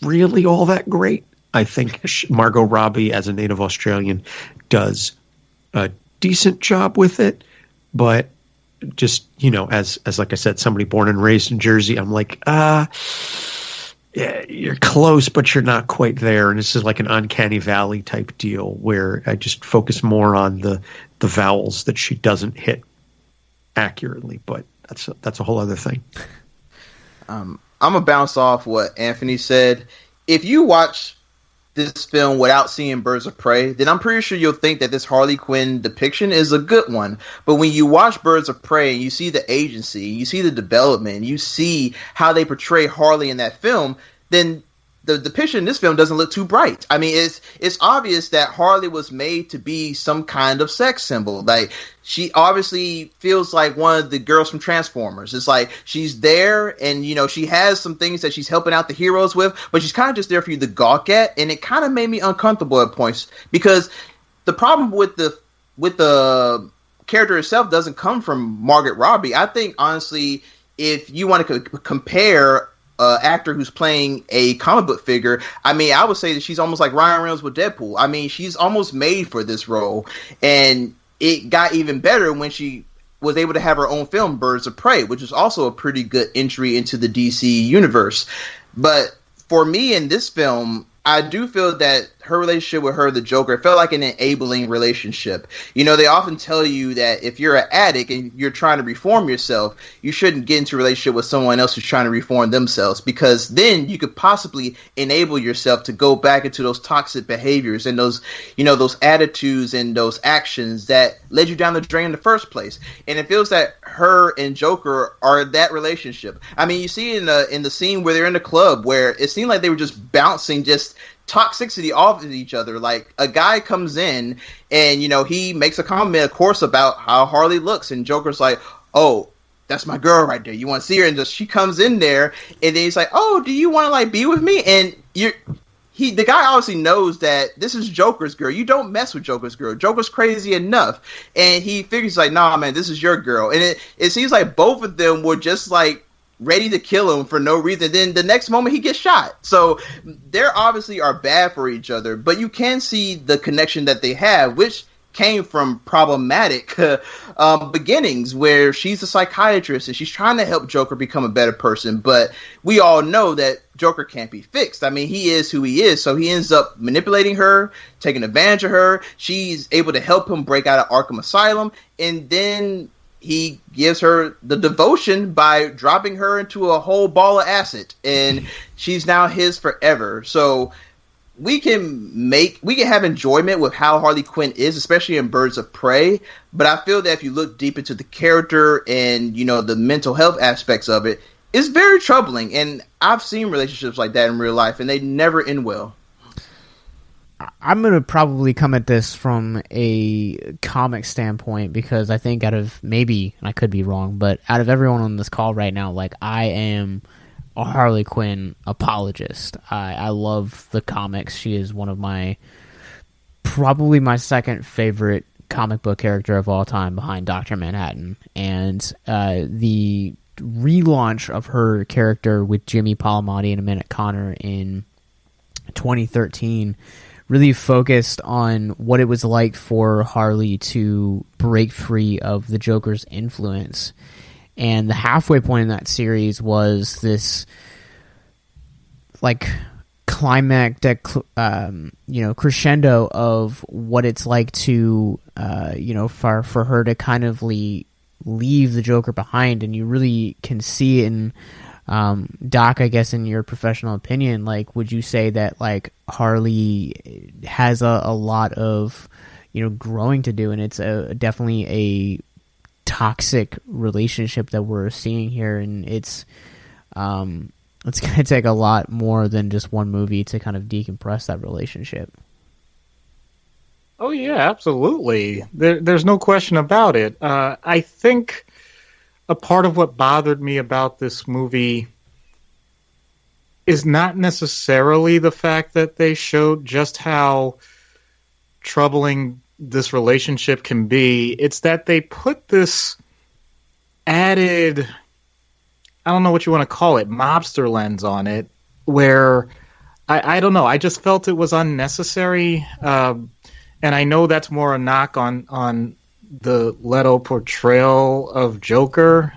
really all that great. I think Margot Robbie, as a native Australian, does a decent job with it, but just, as like I said, somebody born and raised in Jersey, I'm like, you're close, but you're not quite there. And this is like an uncanny valley type deal where I just focus more on the vowels that she doesn't hit accurately. But that's a whole other thing. I'm gonna bounce off what Anthony said. If you watch this film without seeing Birds of Prey, then I'm pretty sure you'll think that this Harley Quinn depiction is a good one. But when you watch Birds of Prey and you see the agency, you see the development, you see how they portray Harley in that film, then the depiction in this film doesn't look too bright. I mean, it's obvious that Harley was made to be some kind of sex symbol. Like, she obviously feels like one of the girls from Transformers. It's like she's there and, you know, she has some things that she's helping out the heroes with, but she's kind of just there for you to gawk at. And it kind of made me uncomfortable at points, because the problem with the character itself doesn't come from Margot Robbie. I think, honestly, if you want to compare actor who's playing a comic book figure, I mean, I would say that she's almost like Ryan Reynolds with Deadpool. I mean, she's almost made for this role, and it got even better when she was able to have her own film, Birds of Prey, which is also a pretty good entry into the DC universe. But for me in this film, I do feel that her relationship with her, the Joker, felt like an enabling relationship. You know, they often tell you that if you're an addict and you're trying to reform yourself, you shouldn't get into a relationship with someone else who's trying to reform themselves, because then you could possibly enable yourself to go back into those toxic behaviors and those, you know, those attitudes and those actions that led you down the drain in the first place. And it feels that her and Joker are that relationship. I mean, you see in the scene where they're in the club, where it seemed like they were just bouncing just toxicity off of each other. Like, a guy comes in and, you know, he makes a comment, of course, about how Harley looks, and Joker's like, oh, that's my girl right there, you want to see her? And she comes in there, and then he's like, oh, do you want to, like, be with me? And the guy obviously knows that this is Joker's girl. You don't mess with Joker's girl. Joker's crazy enough. And he figures, like, nah, man, this is your girl. And it seems like both of them were just, like, ready to kill him for no reason. Then the next moment he gets shot. So they obviously are bad for each other, but you can see the connection that they have, which came from problematic beginnings, where she's a psychiatrist and she's trying to help Joker become a better person. But we all know that Joker can't be fixed. I mean, he is who he is. So he ends up manipulating her, taking advantage of her. She's able to help him break out of Arkham Asylum. And then he gives her the devotion by dropping her into a whole ball of acid, and she's now his forever. So we can have enjoyment with how Harley Quinn is, especially in Birds of Prey. But I feel that if you look deep into the character and, you know, the mental health aspects of it, it's very troubling. And I've seen relationships like that in real life, and they never end well. I'm going to probably come at this from a comic standpoint, because I think out of, maybe, and I could be wrong, but out of everyone on this call right now, like, I am a Harley Quinn apologist. I love the comics. She is one of probably my second favorite comic book character of all time, behind Dr. Manhattan. And the relaunch of her character with Jimmy Palmiotti and Amanda Conner in 2013 really focused on what it was like for Harley to break free of the Joker's influence. And the halfway point in that series was this, like, climactic, crescendo of what it's like to, for her to kind of leave the Joker behind. And you really can see it in, Doc, I guess, in your professional opinion, like, would you say that, like, Harley has a lot of, growing to do, and it's definitely a toxic relationship that we're seeing here, and it's going to take a lot more than just one movie to kind of decompress that relationship. Oh yeah, absolutely. There's no question about it. I think a part of what bothered me about this movie is not necessarily the fact that they showed just how troubling this relationship can be. It's that they put this added, I don't know what you want to call it, mobster lens on it, where I don't know, I just felt it was unnecessary. And I know that's more a knock on the Leto portrayal of Joker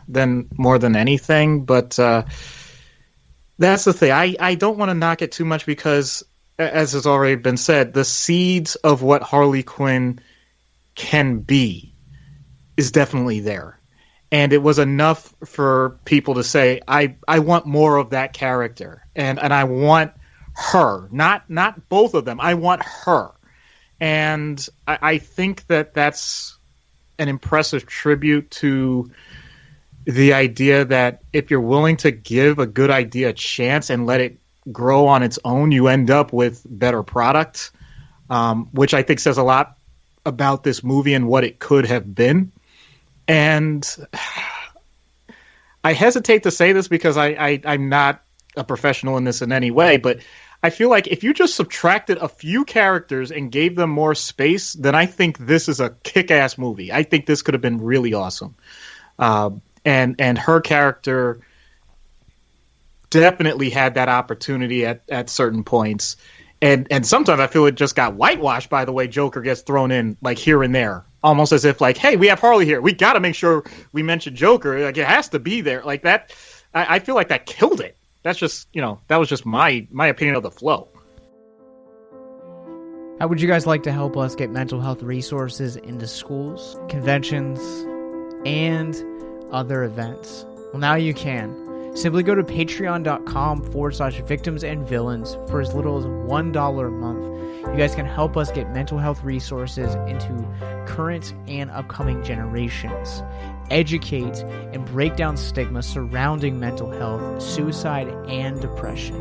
more than anything, but That's the thing. I don't want to knock it too much because, as has already been said, the seeds of what Harley Quinn can be is definitely there. And it was enough for people to say, I want more of that character. And I want her. Not both of them. I want her. And I think that's an impressive tribute to the idea that if you're willing to give a good idea a chance and let it grow on its own, you end up with better product, which I think says a lot about this movie and what it could have been. And I hesitate to say this because I'm not a professional in this in any way, but I feel like if you just subtracted a few characters and gave them more space, then I think this is a kick-ass movie. I think this could have been really awesome. And her character definitely had that opportunity at certain points. And sometimes I feel it just got whitewashed by the way Joker gets thrown in, like, here and there. Almost as if, like, hey, we have Harley here. We got to make sure we mention Joker. Like, it has to be there. Like, that, I feel like that killed it. That's just, that was just my opinion of the flow. How would you guys like to help us get mental health resources into schools, conventions, and other events? Well, now you can. Simply go to patreon.com/victims and villains for as little as $1 a month. You guys can help us get mental health resources into current and upcoming generations, educate and break down stigma surrounding mental health, suicide, and depression.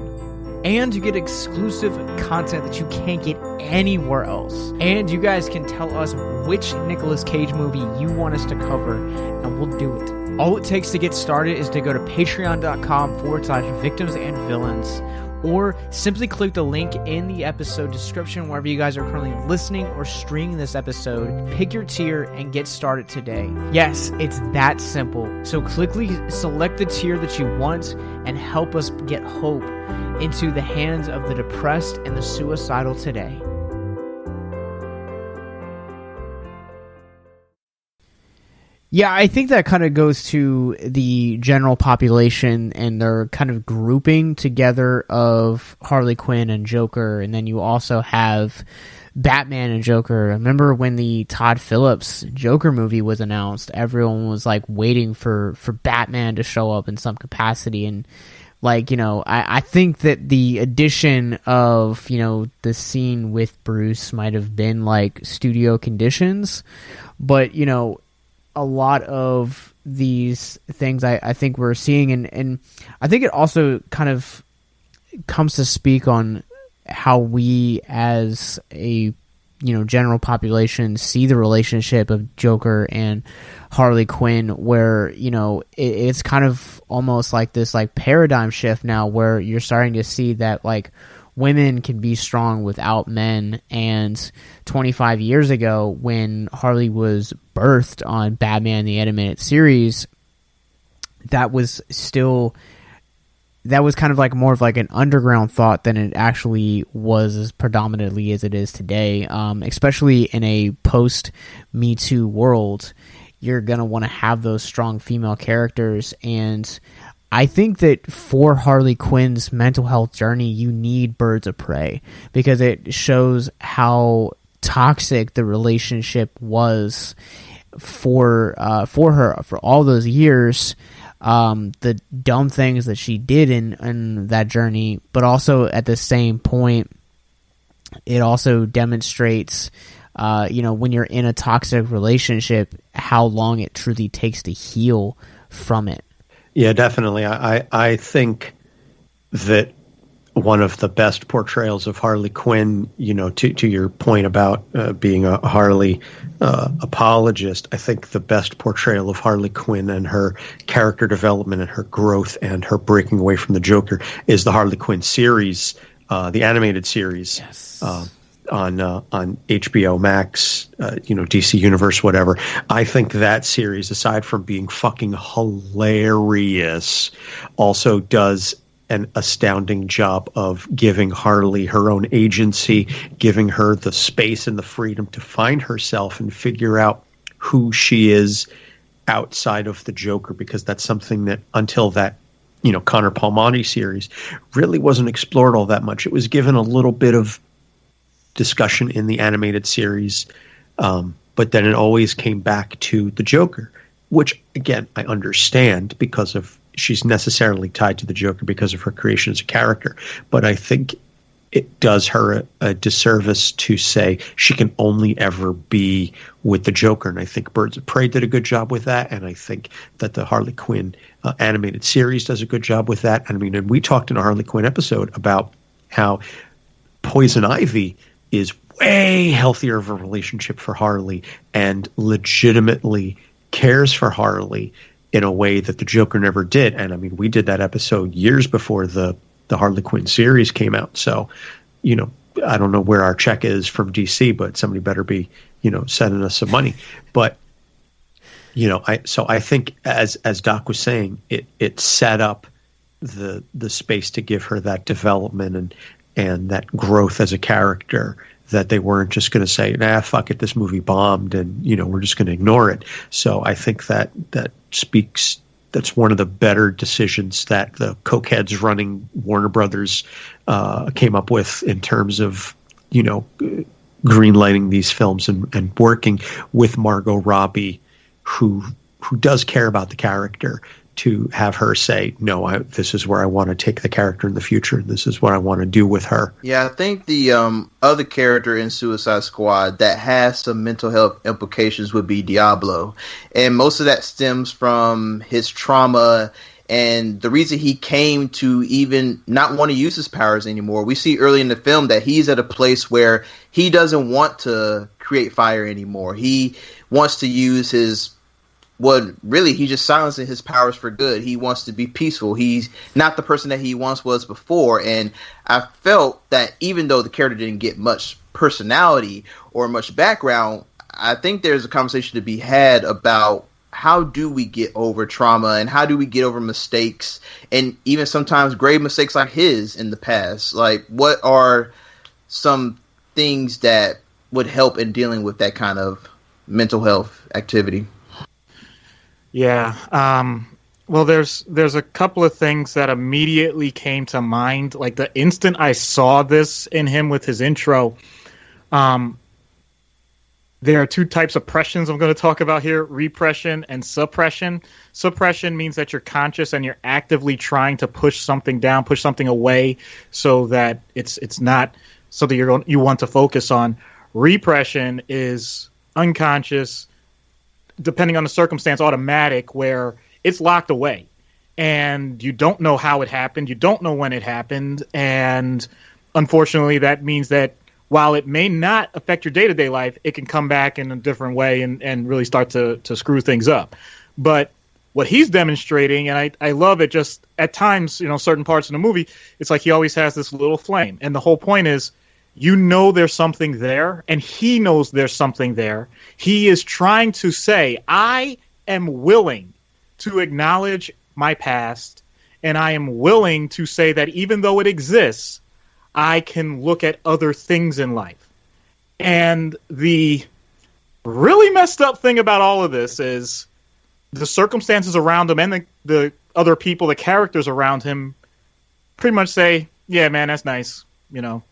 And you get exclusive content that you can't get anywhere else. And you guys can tell us which Nicolas Cage movie you want us to cover, and we'll do it. All it takes to get started is to go to patreon.com/victims and villains, or simply click the link in the episode description wherever you guys are currently listening or streaming this episode. Pick your tier and get started today. Yes, it's that simple. So quickly select the tier that you want and help us get hope into the hands of the depressed and the suicidal today. Yeah, I think that kind of goes to the general population and their kind of grouping together of Harley Quinn and Joker, and then you also have Batman and Joker. Remember when the Todd Phillips Joker movie was announced, everyone was like waiting for Batman to show up in some capacity, and like, I think that the addition of, the scene with Bruce might have been like studio conditions, but, a lot of these things I think we're seeing, and I think it also kind of comes to speak on how we as a general population see the relationship of Joker and Harley Quinn, where it's kind of almost like this like paradigm shift now, where you're starting to see that like women can be strong without men. And 25 years ago, when Harley was birthed on Batman the Animated Series, that was kind of like more of like an underground thought than it actually was as predominantly as it is today. Especially in a post-Me Too world, you're going to want to have those strong female characters. And I think that for Harley Quinn's mental health journey, you need Birds of Prey, because it shows how toxic the relationship was for her for all those years. The dumb things that she did in that journey, but also at the same point, it also demonstrates, when you're in a toxic relationship, how long it truly takes to heal from it. Yeah, definitely. I think that one of the best portrayals of Harley Quinn, to your point about being a Harley apologist, I think the best portrayal of Harley Quinn and her character development and her growth and her breaking away from the Joker is the Harley Quinn series, the animated series. Yes. On HBO Max, DC Universe, whatever. I think that series, aside from being fucking hilarious, also does an astounding job of giving Harley her own agency, giving her the space and the freedom to find herself and figure out who she is outside of the Joker, because that's something that until that Connor Palmati series really wasn't explored all that much. It was given a little bit of discussion in the animated series, but then it always came back to the Joker, which, again, I understand because of she's necessarily tied to the Joker because of her creation as a character. But I think it does her a disservice to say she can only ever be with the Joker. And I think Birds of Prey did a good job with that. And I think that the Harley Quinn animated series does a good job with that. I mean, and we talked in a Harley Quinn episode about how Poison Ivy is way healthier of a relationship for Harley and legitimately cares for Harley in a way that the Joker never did. And I mean, we did that episode years before the Harley Quinn series came out. So, I don't know where our check is from DC, but somebody better be, sending us some money. But, I think as Doc was saying, it set up the space to give her that development and that growth as a character, that they weren't just going to say, nah, fuck it, this movie bombed and, we're just going to ignore it. So I think that speaks, that's one of the better decisions that the cokeheads running Warner Brothers came up with in terms of, greenlighting these films and working with Margot Robbie, who does care about the character, to have her say, no, this is where I want to take the character in the future. This is what I want to do with her. Yeah, I think the other character in Suicide Squad that has some mental health implications would be Diablo. And most of that stems from his trauma and the reason he came to even not want to use his powers anymore. We see early in the film that he's at a place where he doesn't want to create fire anymore. He wants to use his he's just silencing his powers for good. He wants to be peaceful. He's not the person that he once was before. And I felt that even though the character didn't get much personality or much background, I think there's a conversation to be had about how do we get over trauma and how do we get over mistakes and even sometimes grave mistakes like his in the past. Like, what are some things that would help in dealing with that kind of mental health activity? Yeah. Well, there's a couple of things that immediately came to mind. Like the instant I saw this in him with his intro, there are two types of oppressions I'm going to talk about here: repression and suppression. Suppression means that you're conscious and you're actively trying to push something down, push something away, so that it's not something you want to focus on. Repression is unconscious, depending on the circumstance, automatic, where it's locked away and you don't know how it happened. You don't know when it happened. And unfortunately, that means that while it may not affect your day-to-day life, it can come back in a different way and really start to screw things up. But what he's demonstrating, and I love it, just at times, certain parts in the movie, it's like he always has this little flame. And the whole point is, there's something there, and he knows there's something there. He is trying to say, I am willing to acknowledge my past, and I am willing to say that even though it exists, I can look at other things in life. And the really messed up thing about all of this is the circumstances around him and the other people, the characters around him, pretty much say, yeah, man, that's nice, we don't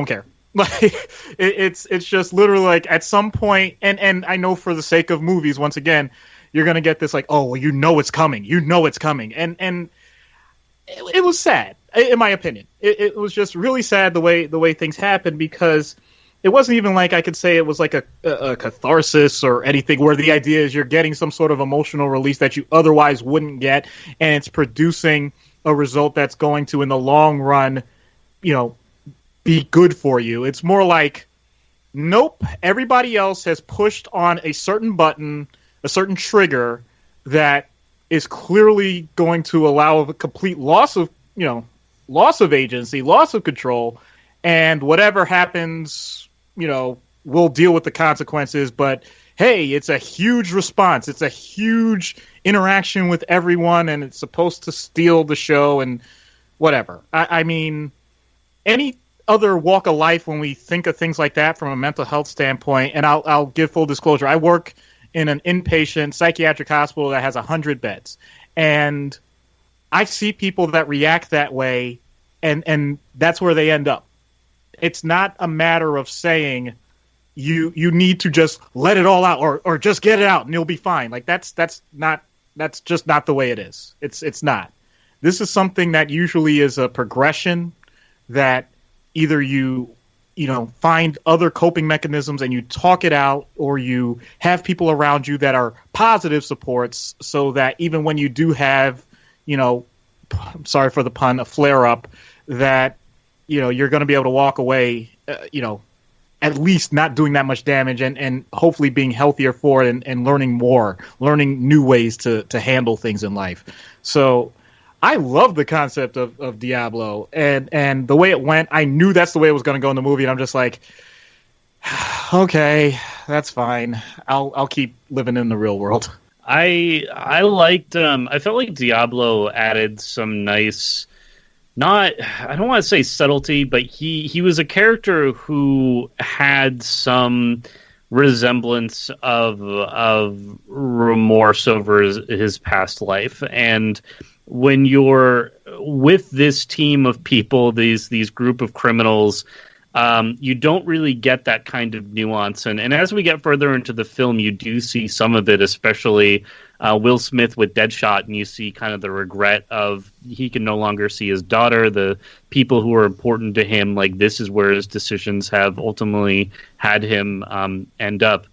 care. Like it's just literally like at some point, and I know for the sake of movies, once again, you're gonna get this like, oh, well, it's coming, and it was sad, in my opinion. It was just really sad the way things happened, because it wasn't even like I could say it was like a catharsis or anything, where the idea is you're getting some sort of emotional release that you otherwise wouldn't get, and it's producing a result that's going to, in the long run, be good for you. It's more like, nope, everybody else has pushed on a certain button, a certain trigger that is clearly going to allow a complete loss of agency, loss of control, and whatever happens, we'll deal with the consequences. But hey, it's a huge response. It's a huge interaction with everyone, and it's supposed to steal the show and whatever. I mean, any other walk of life, when we think of things like that from a mental health standpoint, and I'll give full disclosure, I work in an inpatient psychiatric hospital that has 100 beds, and I see people that react that way, and that's where they end up. It's not a matter of saying you need to just let it all out or just get it out and you'll be fine. Like that's just not the way it is. It's not. This is something that usually is a progression that either you find other coping mechanisms and you talk it out, or you have people around you that are positive supports, so that even when you do have, I'm sorry for the pun, a flare up, that you're going to be able to walk away, at least not doing that much damage, and hopefully being healthier for it, and learning new ways to handle things in life. So I love the concept of Diablo, and the way it went, I knew that's the way it was going to go in the movie, and I'm just like, okay, that's fine. I'll keep living in the real world. I liked. I felt like Diablo added some nice. I don't want to say subtlety, but he was a character who had some resemblance of remorse over his past life. And when you're with this team of people, these group of criminals, you don't really get that kind of nuance. And as we get further into the film, you do see some of it, especially Will Smith with Deadshot, and you see kind of the regret of he can no longer see his daughter, the people who are important to him. Like, this is where his decisions have ultimately had him end up.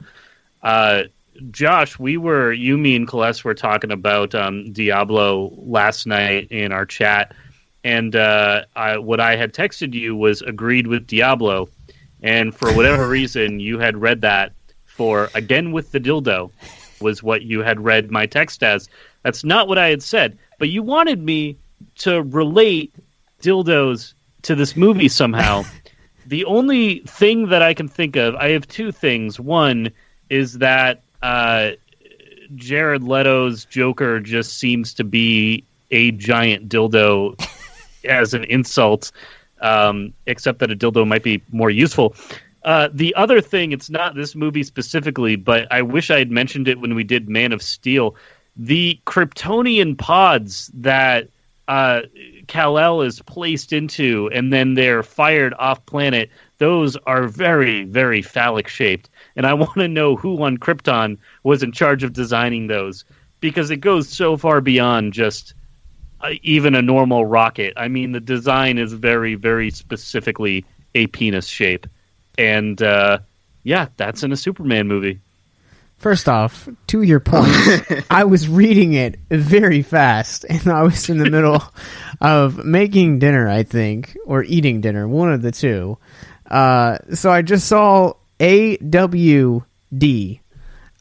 Josh, you, me, and Celeste were talking about Diablo last night in our chat, and what I had texted you was agreed with Diablo, and for whatever reason, you had read that for Again with the Dildo was what you had read my text as. That's not what I had said, but you wanted me to relate dildos to this movie somehow. The only thing that I can think of, I have two things. One is that Jared Leto's Joker just seems to be a giant dildo as an insult, except that a dildo might be more useful. The other thing, it's not this movie specifically, but I wish I had mentioned it when we did Man of Steel. The Kryptonian pods that Kal-El is placed into and then they're fired off planet, those are very, very phallic shaped. And I want to know who on Krypton was in charge of designing those, because it goes so far beyond just even a normal rocket. I mean, the design is very, very specifically a penis shape. And, that's in a Superman movie. First off, to your point, I was reading it very fast, and I was in the middle of making dinner, I think, or eating dinner, one of the two. So I just saw AWD.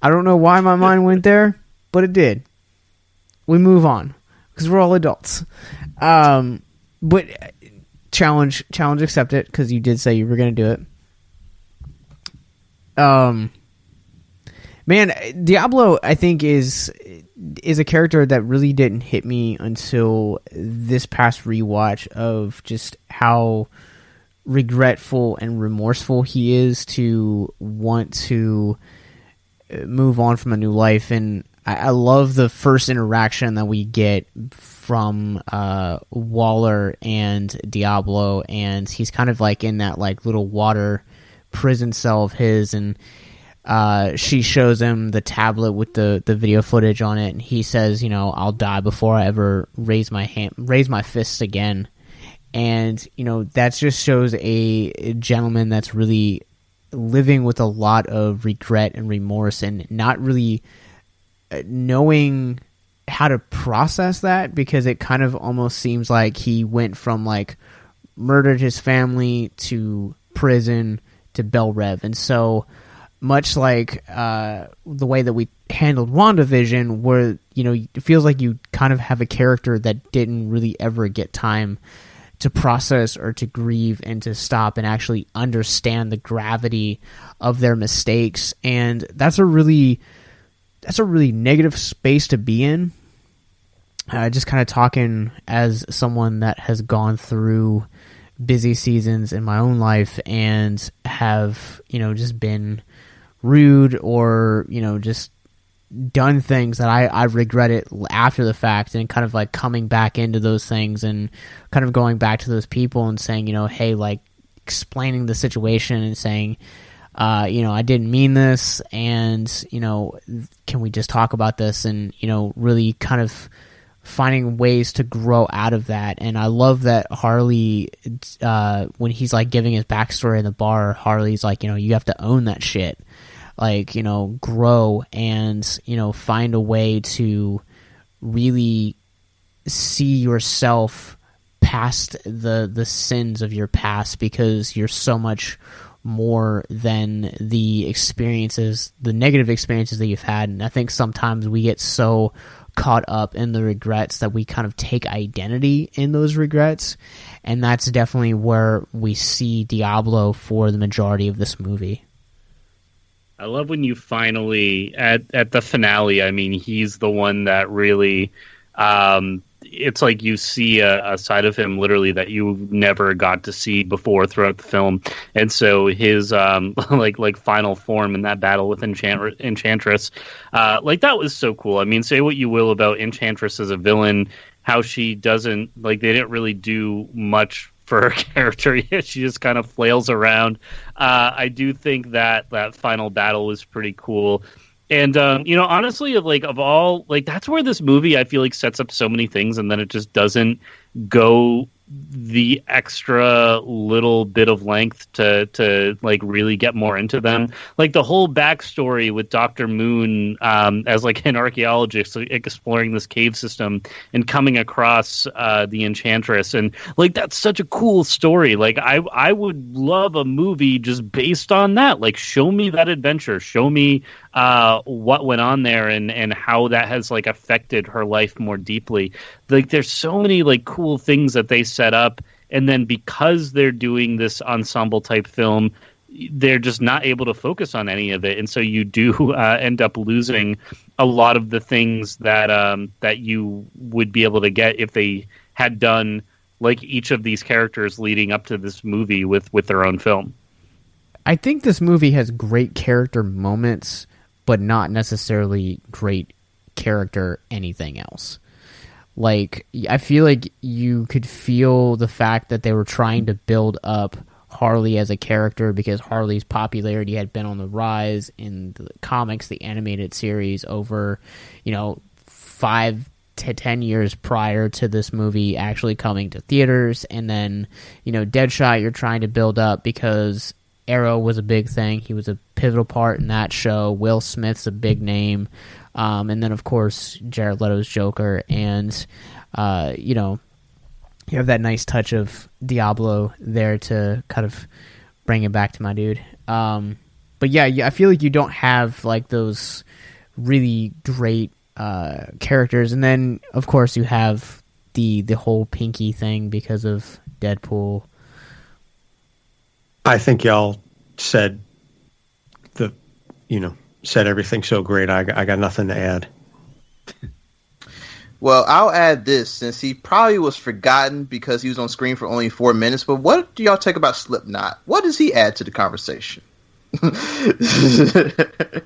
I don't know why my mind went there, but it did. We move on, because we're all adults. But challenge accepted, because you did say you were going to do it. Man, Diablo, I think, is a character that really didn't hit me until this past rewatch of just how regretful and remorseful he is to want to move on from a new life. And I love the first interaction that we get from Waller and Diablo, and he's kind of like in that like little water prison cell of his, and she shows him the tablet with the video footage on it, and he says, I'll die before I ever raise my fists again. And that just shows a gentleman that's really living with a lot of regret and remorse, and not really knowing how to process that, because it kind of almost seems like he went from like murdered his family to prison to Bell Rev. And so much like the way that we handled WandaVision, where it feels like you kind of have a character that didn't really ever get time to process or to grieve and to stop and actually understand the gravity of their mistakes. And that's a really negative space to be in. Just kind of talking as someone that has gone through busy seasons in my own life and have just been rude or just done things that I regretted after the fact, and kind of like coming back into those things and kind of going back to those people and saying, hey, like explaining the situation and saying, I didn't mean this, and, can we just talk about this, and, really kind of finding ways to grow out of that. And I love that Harley, when he's like giving his backstory in the bar, Harley's like, you have to own that shit. Like, grow and, find a way to really see yourself past the sins of your past, because you're so much more than the experiences, the negative experiences that you've had. And I think sometimes we get so caught up in the regrets that we kind of take identity in those regrets. And that's definitely where we see Diablo for the majority of this movie. I love when you finally, at the finale, I mean, he's the one that really, it's like you see a side of him literally that you never got to see before throughout the film. And so his, like final form in that battle with Enchantress, that was so cool. I mean, say what you will about Enchantress as a villain, how she doesn't, they didn't really do much for her character. She just kind of flails around. I do think that final battle was pretty cool. And, honestly, of all, that's where this movie, I feel like, sets up so many things, and then it just doesn't go the extra little bit of length to really get more into them. Like the whole backstory with Dr. Moon as an archaeologist exploring this cave system and coming across the Enchantress, and that's such a cool story. I would love a movie just based on that. Show me that adventure, show me what went on there, and how that has affected her life more deeply. There's so many cool things that they set up, and then because they're doing this ensemble type film, they're just not able to focus on any of it, and so you do end up losing a lot of the things that you would be able to get if they had done each of these characters leading up to this movie with their own film. I think this movie has great character moments, but not necessarily great character anything else. I feel like you could feel the fact that they were trying to build up Harley as a character, because Harley's popularity had been on the rise in the comics, the animated series, over 5 to 10 years prior to this movie actually coming to theaters. And then Deadshot, you're trying to build up because Arrow was a big thing. He was a pivotal part in that show. Will Smith's a big name. And then, of course, Jared Leto's Joker. And, you have that nice touch of Diablo there to kind of bring it back to my dude. But yeah, I feel like you don't have those really great characters. And then, of course, you have the whole Pinky thing because of Deadpool. I think y'all said said everything so great. I got nothing to add. Well, I'll add this, since he probably was forgotten because he was on screen for only 4 minutes. But what do y'all take about Slipknot? What does he add to the conversation?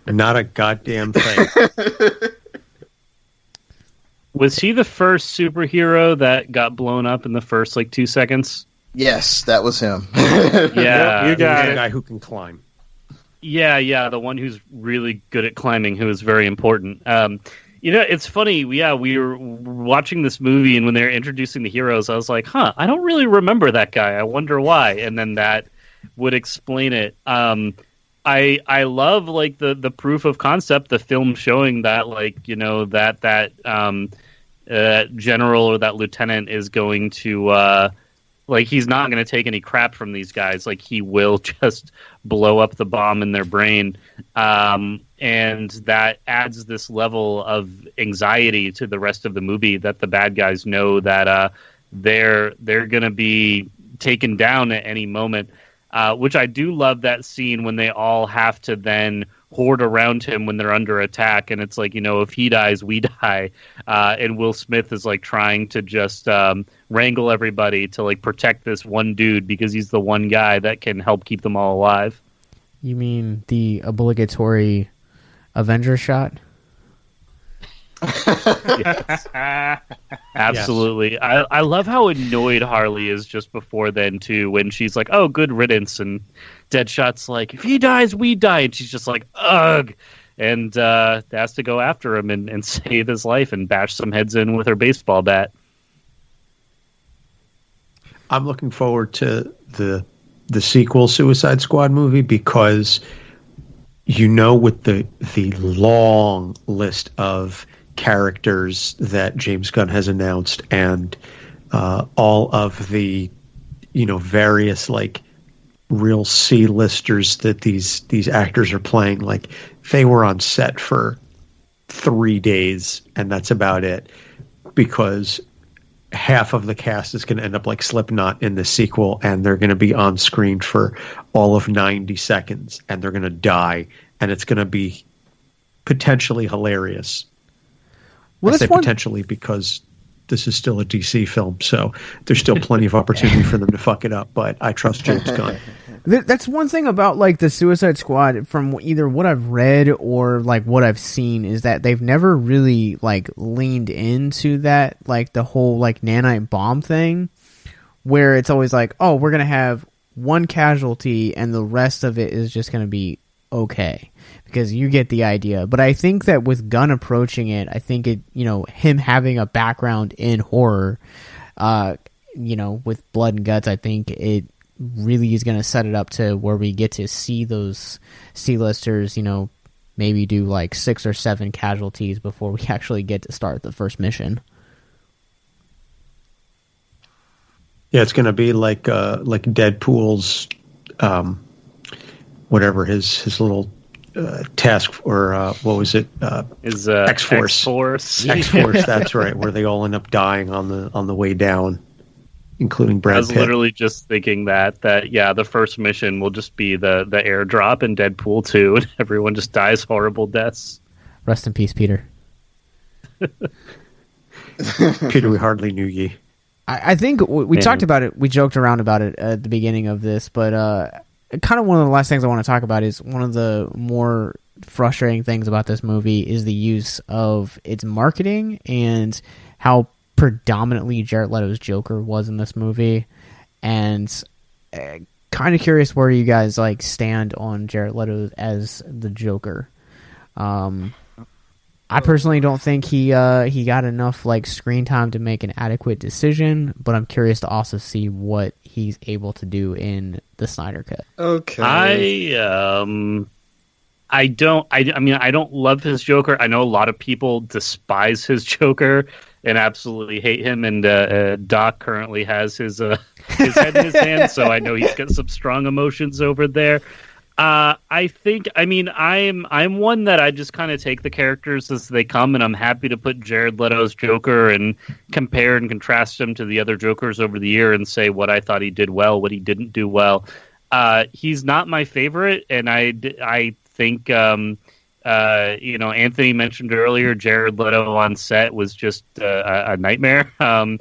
Not a goddamn thing. Was he the first superhero that got blown up in the first 2 seconds? Yes, that was him. Yeah, you got the it. guy who can climb. Yeah, the one who's really good at climbing, who is very important. It's funny. We were watching this movie, and when they were introducing the heroes, I was like, I don't really remember that guy. I wonder why. And then that would explain it. I love the proof of concept, the film showing that that general or that lieutenant is going to he's not going to take any crap from these guys. He will just blow up the bomb in their brain. And that adds this level of anxiety to the rest of the movie, that the bad guys know that they're going to be taken down at any moment. Which I do love that scene when they all have to then horde around him when they're under attack, and it's if he dies, we die. And Will Smith is trying to just wrangle everybody to protect this one dude, because he's the one guy that can help keep them all alive. You mean the obligatory Avenger shot? Yes. Absolutely. Yes. I love how annoyed Harley is just before then, too, when she's like, oh, good riddance, and Deadshot's like, if he dies, we die, and she's just like, ugh, and has to go after him and save his life and bash some heads in with her baseball bat. I'm looking forward to the sequel Suicide Squad movie because, with the long list of characters that James Gunn has announced and all of the various like real C-listers that these actors are playing, like they were on set for 3 days and that's about it, because half of the cast is going to end up like Slipknot in the sequel, and they're going to be on screen for all of 90 seconds and they're going to die, and it's going to be potentially hilarious. Well, I say potentially because this is still a DC film, so there's still plenty of opportunity for them to fuck it up, but I trust James Gunn. That's one thing about like the Suicide Squad, from either what I've read or like what I've seen, is that they've never really like leaned into that, like the whole like nanite bomb thing, where it's always like, oh, we're gonna have one casualty and the rest of it is just gonna be okay, because you get the idea. But I think that with Gunn approaching it, I think it, him having a background in horror, with blood and guts, I think it really is going to set it up to where we get to see those C-listers, maybe do like 6 or 7 casualties before we actually get to start the first mission. Yeah, it's going to be like Deadpool's, whatever his little task, or what was it? His X-Force. X-Force, that's right, where they all end up dying on the way down, including Brad Pitt. I was literally just thinking that the first mission will just be the airdrop in Deadpool 2, and everyone just dies horrible deaths. Rest in peace, Peter. Peter, we hardly knew ye. I think we talked about it, we joked around about it at the beginning of this, but kind of one of the last things I want to talk about is one of the more frustrating things about this movie is the use of its marketing and how predominantly Jared Leto's Joker was in this movie. And kind of curious where you guys like stand on Jared Leto as the Joker. I personally don't think he got enough like screen time to make an adequate decision, but I'm curious to also see what he's able to do in the Snyder Cut. Okay. I don't love his Joker. I know a lot of people despise his Joker and absolutely hate him, and Doc currently has his head in his hand, so I know he's got some strong emotions over there. I think, I'm one that I just kind of take the characters as they come, and I'm happy to put Jared Leto's Joker and compare and contrast him to the other Jokers over the year and say what I thought he did well, what he didn't do well. He's not my favorite, and I think, Anthony mentioned earlier, Jared Leto on set was just a nightmare, and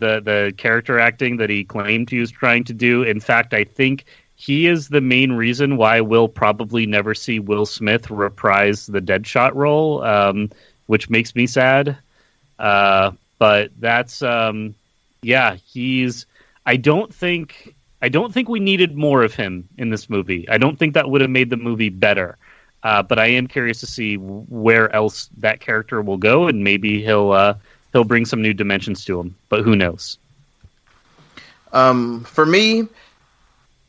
the character acting that he claimed he was trying to do. In fact, I think he is the main reason why we'll probably never see Will Smith reprise the Deadshot role, which makes me sad. But that's, he's. I don't think we needed more of him in this movie. I don't think that would have made the movie better. But I am curious to see where else that character will go, and maybe he'll bring some new dimensions to him. But who knows? For me,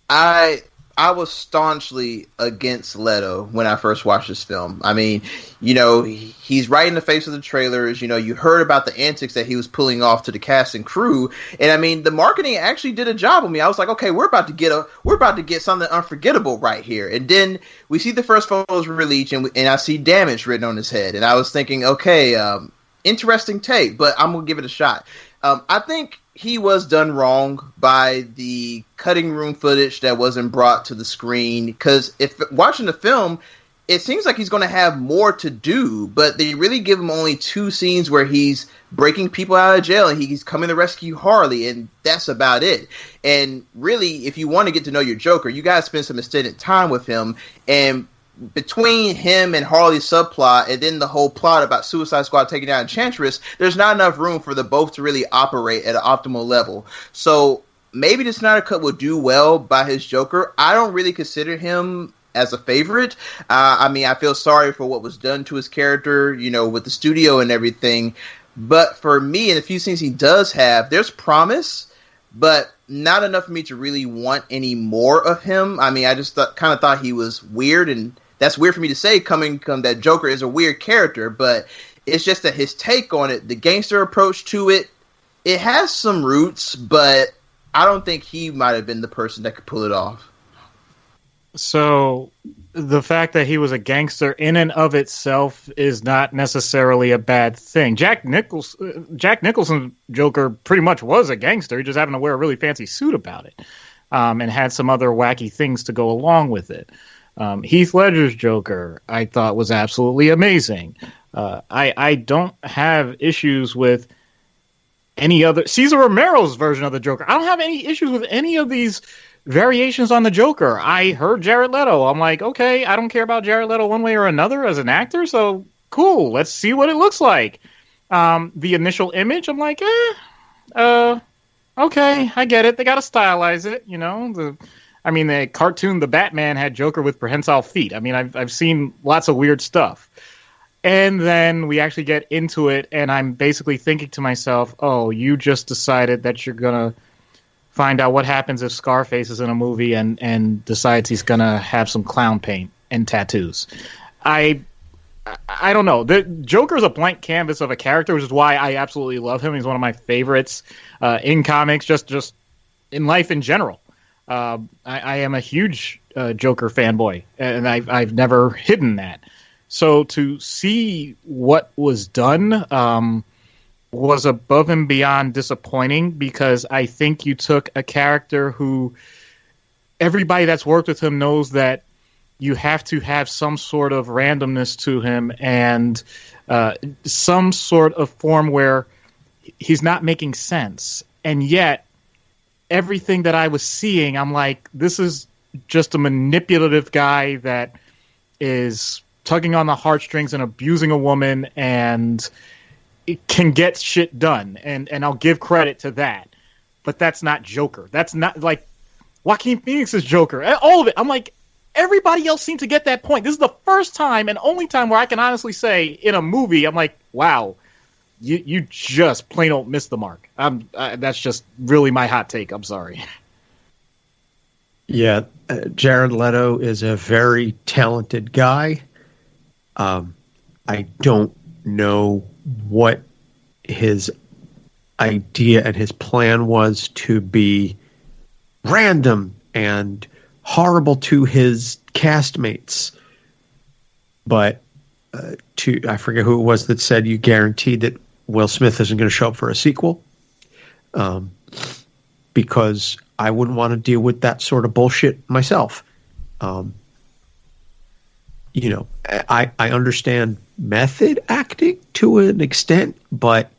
I was staunchly against Leto when I first watched this film. I mean, he's right in the face of the trailers. You heard about the antics that he was pulling off to the cast and crew, and I mean, the marketing actually did a job on me. I was like, okay, we're about to get something unforgettable right here. And then we see the first photos released, and I see damage written on his head, and I was thinking, okay, interesting take, but I'm gonna give it a shot. I think he was done wrong by the cutting room footage that wasn't brought to the screen, because if watching the film, it seems like he's going to have more to do, but they really give him only 2 scenes where he's breaking people out of jail and he's coming to rescue Harley, and that's about it. And really, if you want to get to know your Joker, you got to spend some extended time with him. And between him and Harley's subplot and then the whole plot about Suicide Squad taking down Enchantress, there's not enough room for the both to really operate at an optimal level. So maybe the Snyder Cut will do well by his Joker. I don't really consider him as a favorite. I mean, I feel sorry for what was done to his character, you know, with the studio and everything. But for me, in the few scenes he does have, there's promise, but not enough for me to really want any more of him. I mean, I just kind of thought he was weird, and that's weird for me to say coming that Joker is a weird character, but it's just that his take on it, the gangster approach to it, it has some roots, but I don't think he might have been the person that could pull it off. So the fact that he was a gangster in and of itself is not necessarily a bad thing. Jack Nicholson's Joker pretty much was a gangster. He just happened to wear a really fancy suit about it, and had some other wacky things to go along with it. Heath Ledger's Joker, I thought, was absolutely amazing. I don't have issues with any other... Cesar Romero's version of the Joker. I don't have any issues with any of these variations on the Joker. I heard Jared Leto. I'm like, okay, I don't care about Jared Leto one way or another as an actor, so cool, let's see what it looks like. The initial image, I'm like, okay, I get it. They got to stylize it, you know. The cartoon The Batman had Joker with prehensile feet. I mean, I've seen lots of weird stuff. And then we actually get into it, and I'm basically thinking to myself, oh, you just decided that you're going to find out what happens if Scarface is in a movie and decides he's going to have some clown paint and tattoos. I don't know. The Joker's a blank canvas of a character, which is why I absolutely love him. He's one of my favorites in comics, just in life in general. I am a huge Joker fanboy, and I've never hidden that. So to see what was done was above and beyond disappointing, because I think you took a character who everybody that's worked with him knows that you have to have some sort of randomness to him and some sort of form where he's not making sense. And yet everything that I was seeing, I'm like, this is just a manipulative guy that is tugging on the heartstrings and abusing a woman and it can get shit done, and I'll give credit to that. But that's not Joker. That's not like Joaquin Phoenix's Joker. All of it. I'm like, everybody else seemed to get that point. This is the first time and only time where I can honestly say in a movie, I'm like, wow, you just plain old missed the mark. That's just really my hot take. I'm sorry. Yeah, Jared Leto is a very talented guy. I don't know what his idea and his plan was to be random and horrible to his castmates. But I forget who it was that said you guaranteed that Will Smith isn't going to show up for a sequel. Because I wouldn't want to deal with that sort of bullshit myself. I understand method acting to an extent, but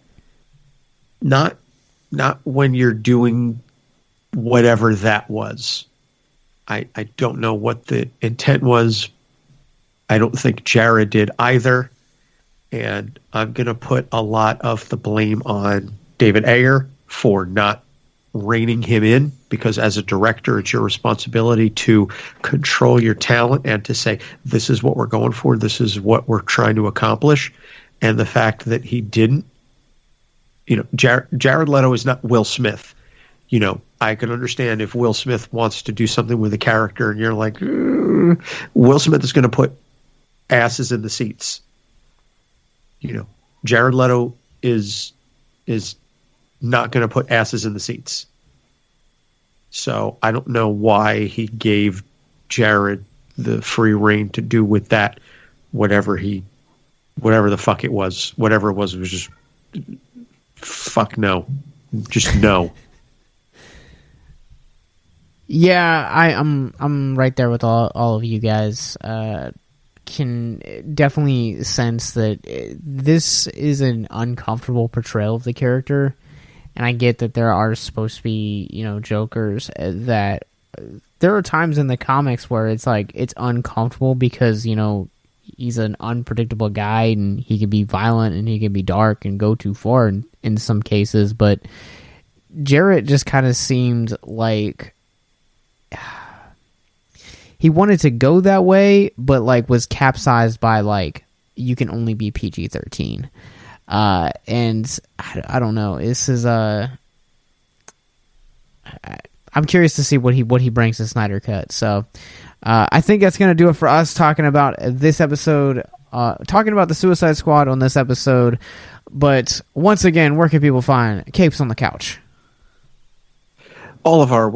not when you're doing whatever that was. I don't know what the intent was. I don't think Jared did either. And I'm going to put a lot of the blame on David-Ayer for not reining him in, because as a director, it's your responsibility to control your talent and to say, this is what we're going for, this is what we're trying to accomplish. And the fact that he didn't, Jared Leto is not Will Smith. I can understand if Will Smith wants to do something with a character and you're like, Will Smith is going to put asses in the seats. Jared Leto is not going to put asses in the seats. So I don't know why he gave Jared the free rein to do with that whatever the fuck it was. Whatever it was just fuck no. Just no. Yeah, I'm right there with all of you guys. Can definitely sense that this is an uncomfortable portrayal of the character, and I get that there are supposed to be, Jokers that there are times in the comics where it's like it's uncomfortable because, you know, he's an unpredictable guy and he can be violent and he can be dark and go too far in some cases, but Jarrett just kind of seemed like he wanted to go that way, but like was capsized by like, you can only be PG-13. And I don't know. This is I'm curious to see what he brings to Snyder Cut. So I think that's going to do it for us talking about this episode, talking about the Suicide Squad on this episode. But once again, where can people find Capes on the Couch? All of our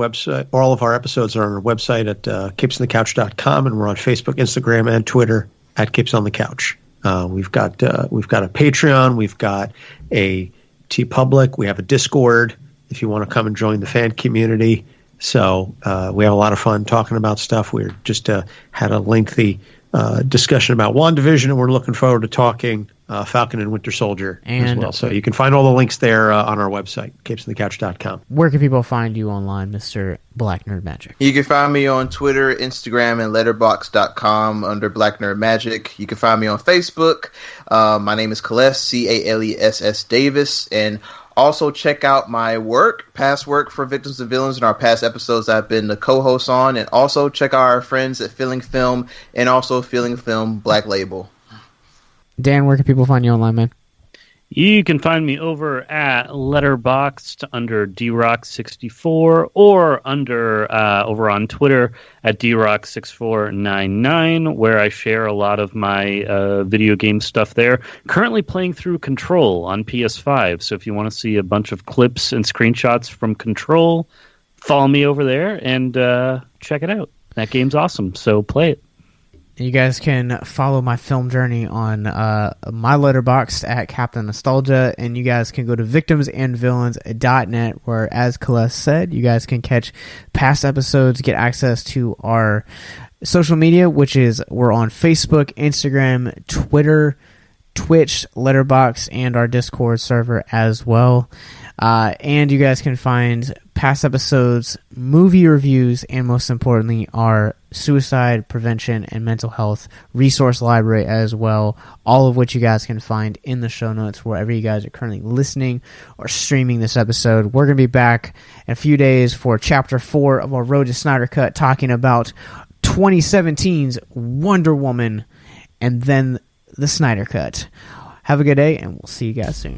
episodes are on our website at capesonthecouch.com, and we're on Facebook, Instagram, and Twitter at Capes on the Couch. We've got a Patreon, we've got a TeePublic, we have a Discord if you want to come and join the fan community. So we have a lot of fun talking about stuff. We just had a lengthy discussion about WandaVision, and we're looking forward to talking Falcon and Winter Soldier as well. So you can find all the links there on our website, capesonthecouch.com. Where can people find you online, Mr. Black Nerd Magic? You can find me on Twitter, Instagram, and letterboxd.com under Black Nerd Magic. You can find me on Facebook. My name is Cales, Cales Davis, and also check out my past work for Victims and Villains, and our past episodes I've been the co-host on, and also check out our friends at Feeling Film and also Feeling Film Black Label. Dan, where can people find you online, man? You can find me over at Letterboxd under DRock64 or over on Twitter at DRock6499, where I share a lot of my video game stuff there. Currently playing through Control on PS5, so if you want to see a bunch of clips and screenshots from Control, follow me over there and check it out. That game's awesome, so play it. You guys can follow my film journey on my Letterboxd at Captain Nostalgia, and you guys can go to victimsandvillains.net, where, as Celeste said, you guys can catch past episodes, get access to our social media, which is we're on Facebook, Instagram, Twitter, Twitch, Letterboxd, and our Discord server as well. And you guys can find past episodes, movie reviews, and most importantly, our suicide prevention and mental health resource library as well, all of which you guys can find in the show notes wherever you guys are currently listening or streaming this episode. We're going to be back in a few days for Chapter 4 of our Road to Snyder Cut, talking about 2017's Wonder Woman and then the Snyder Cut. Have a good day, and we'll see you guys soon.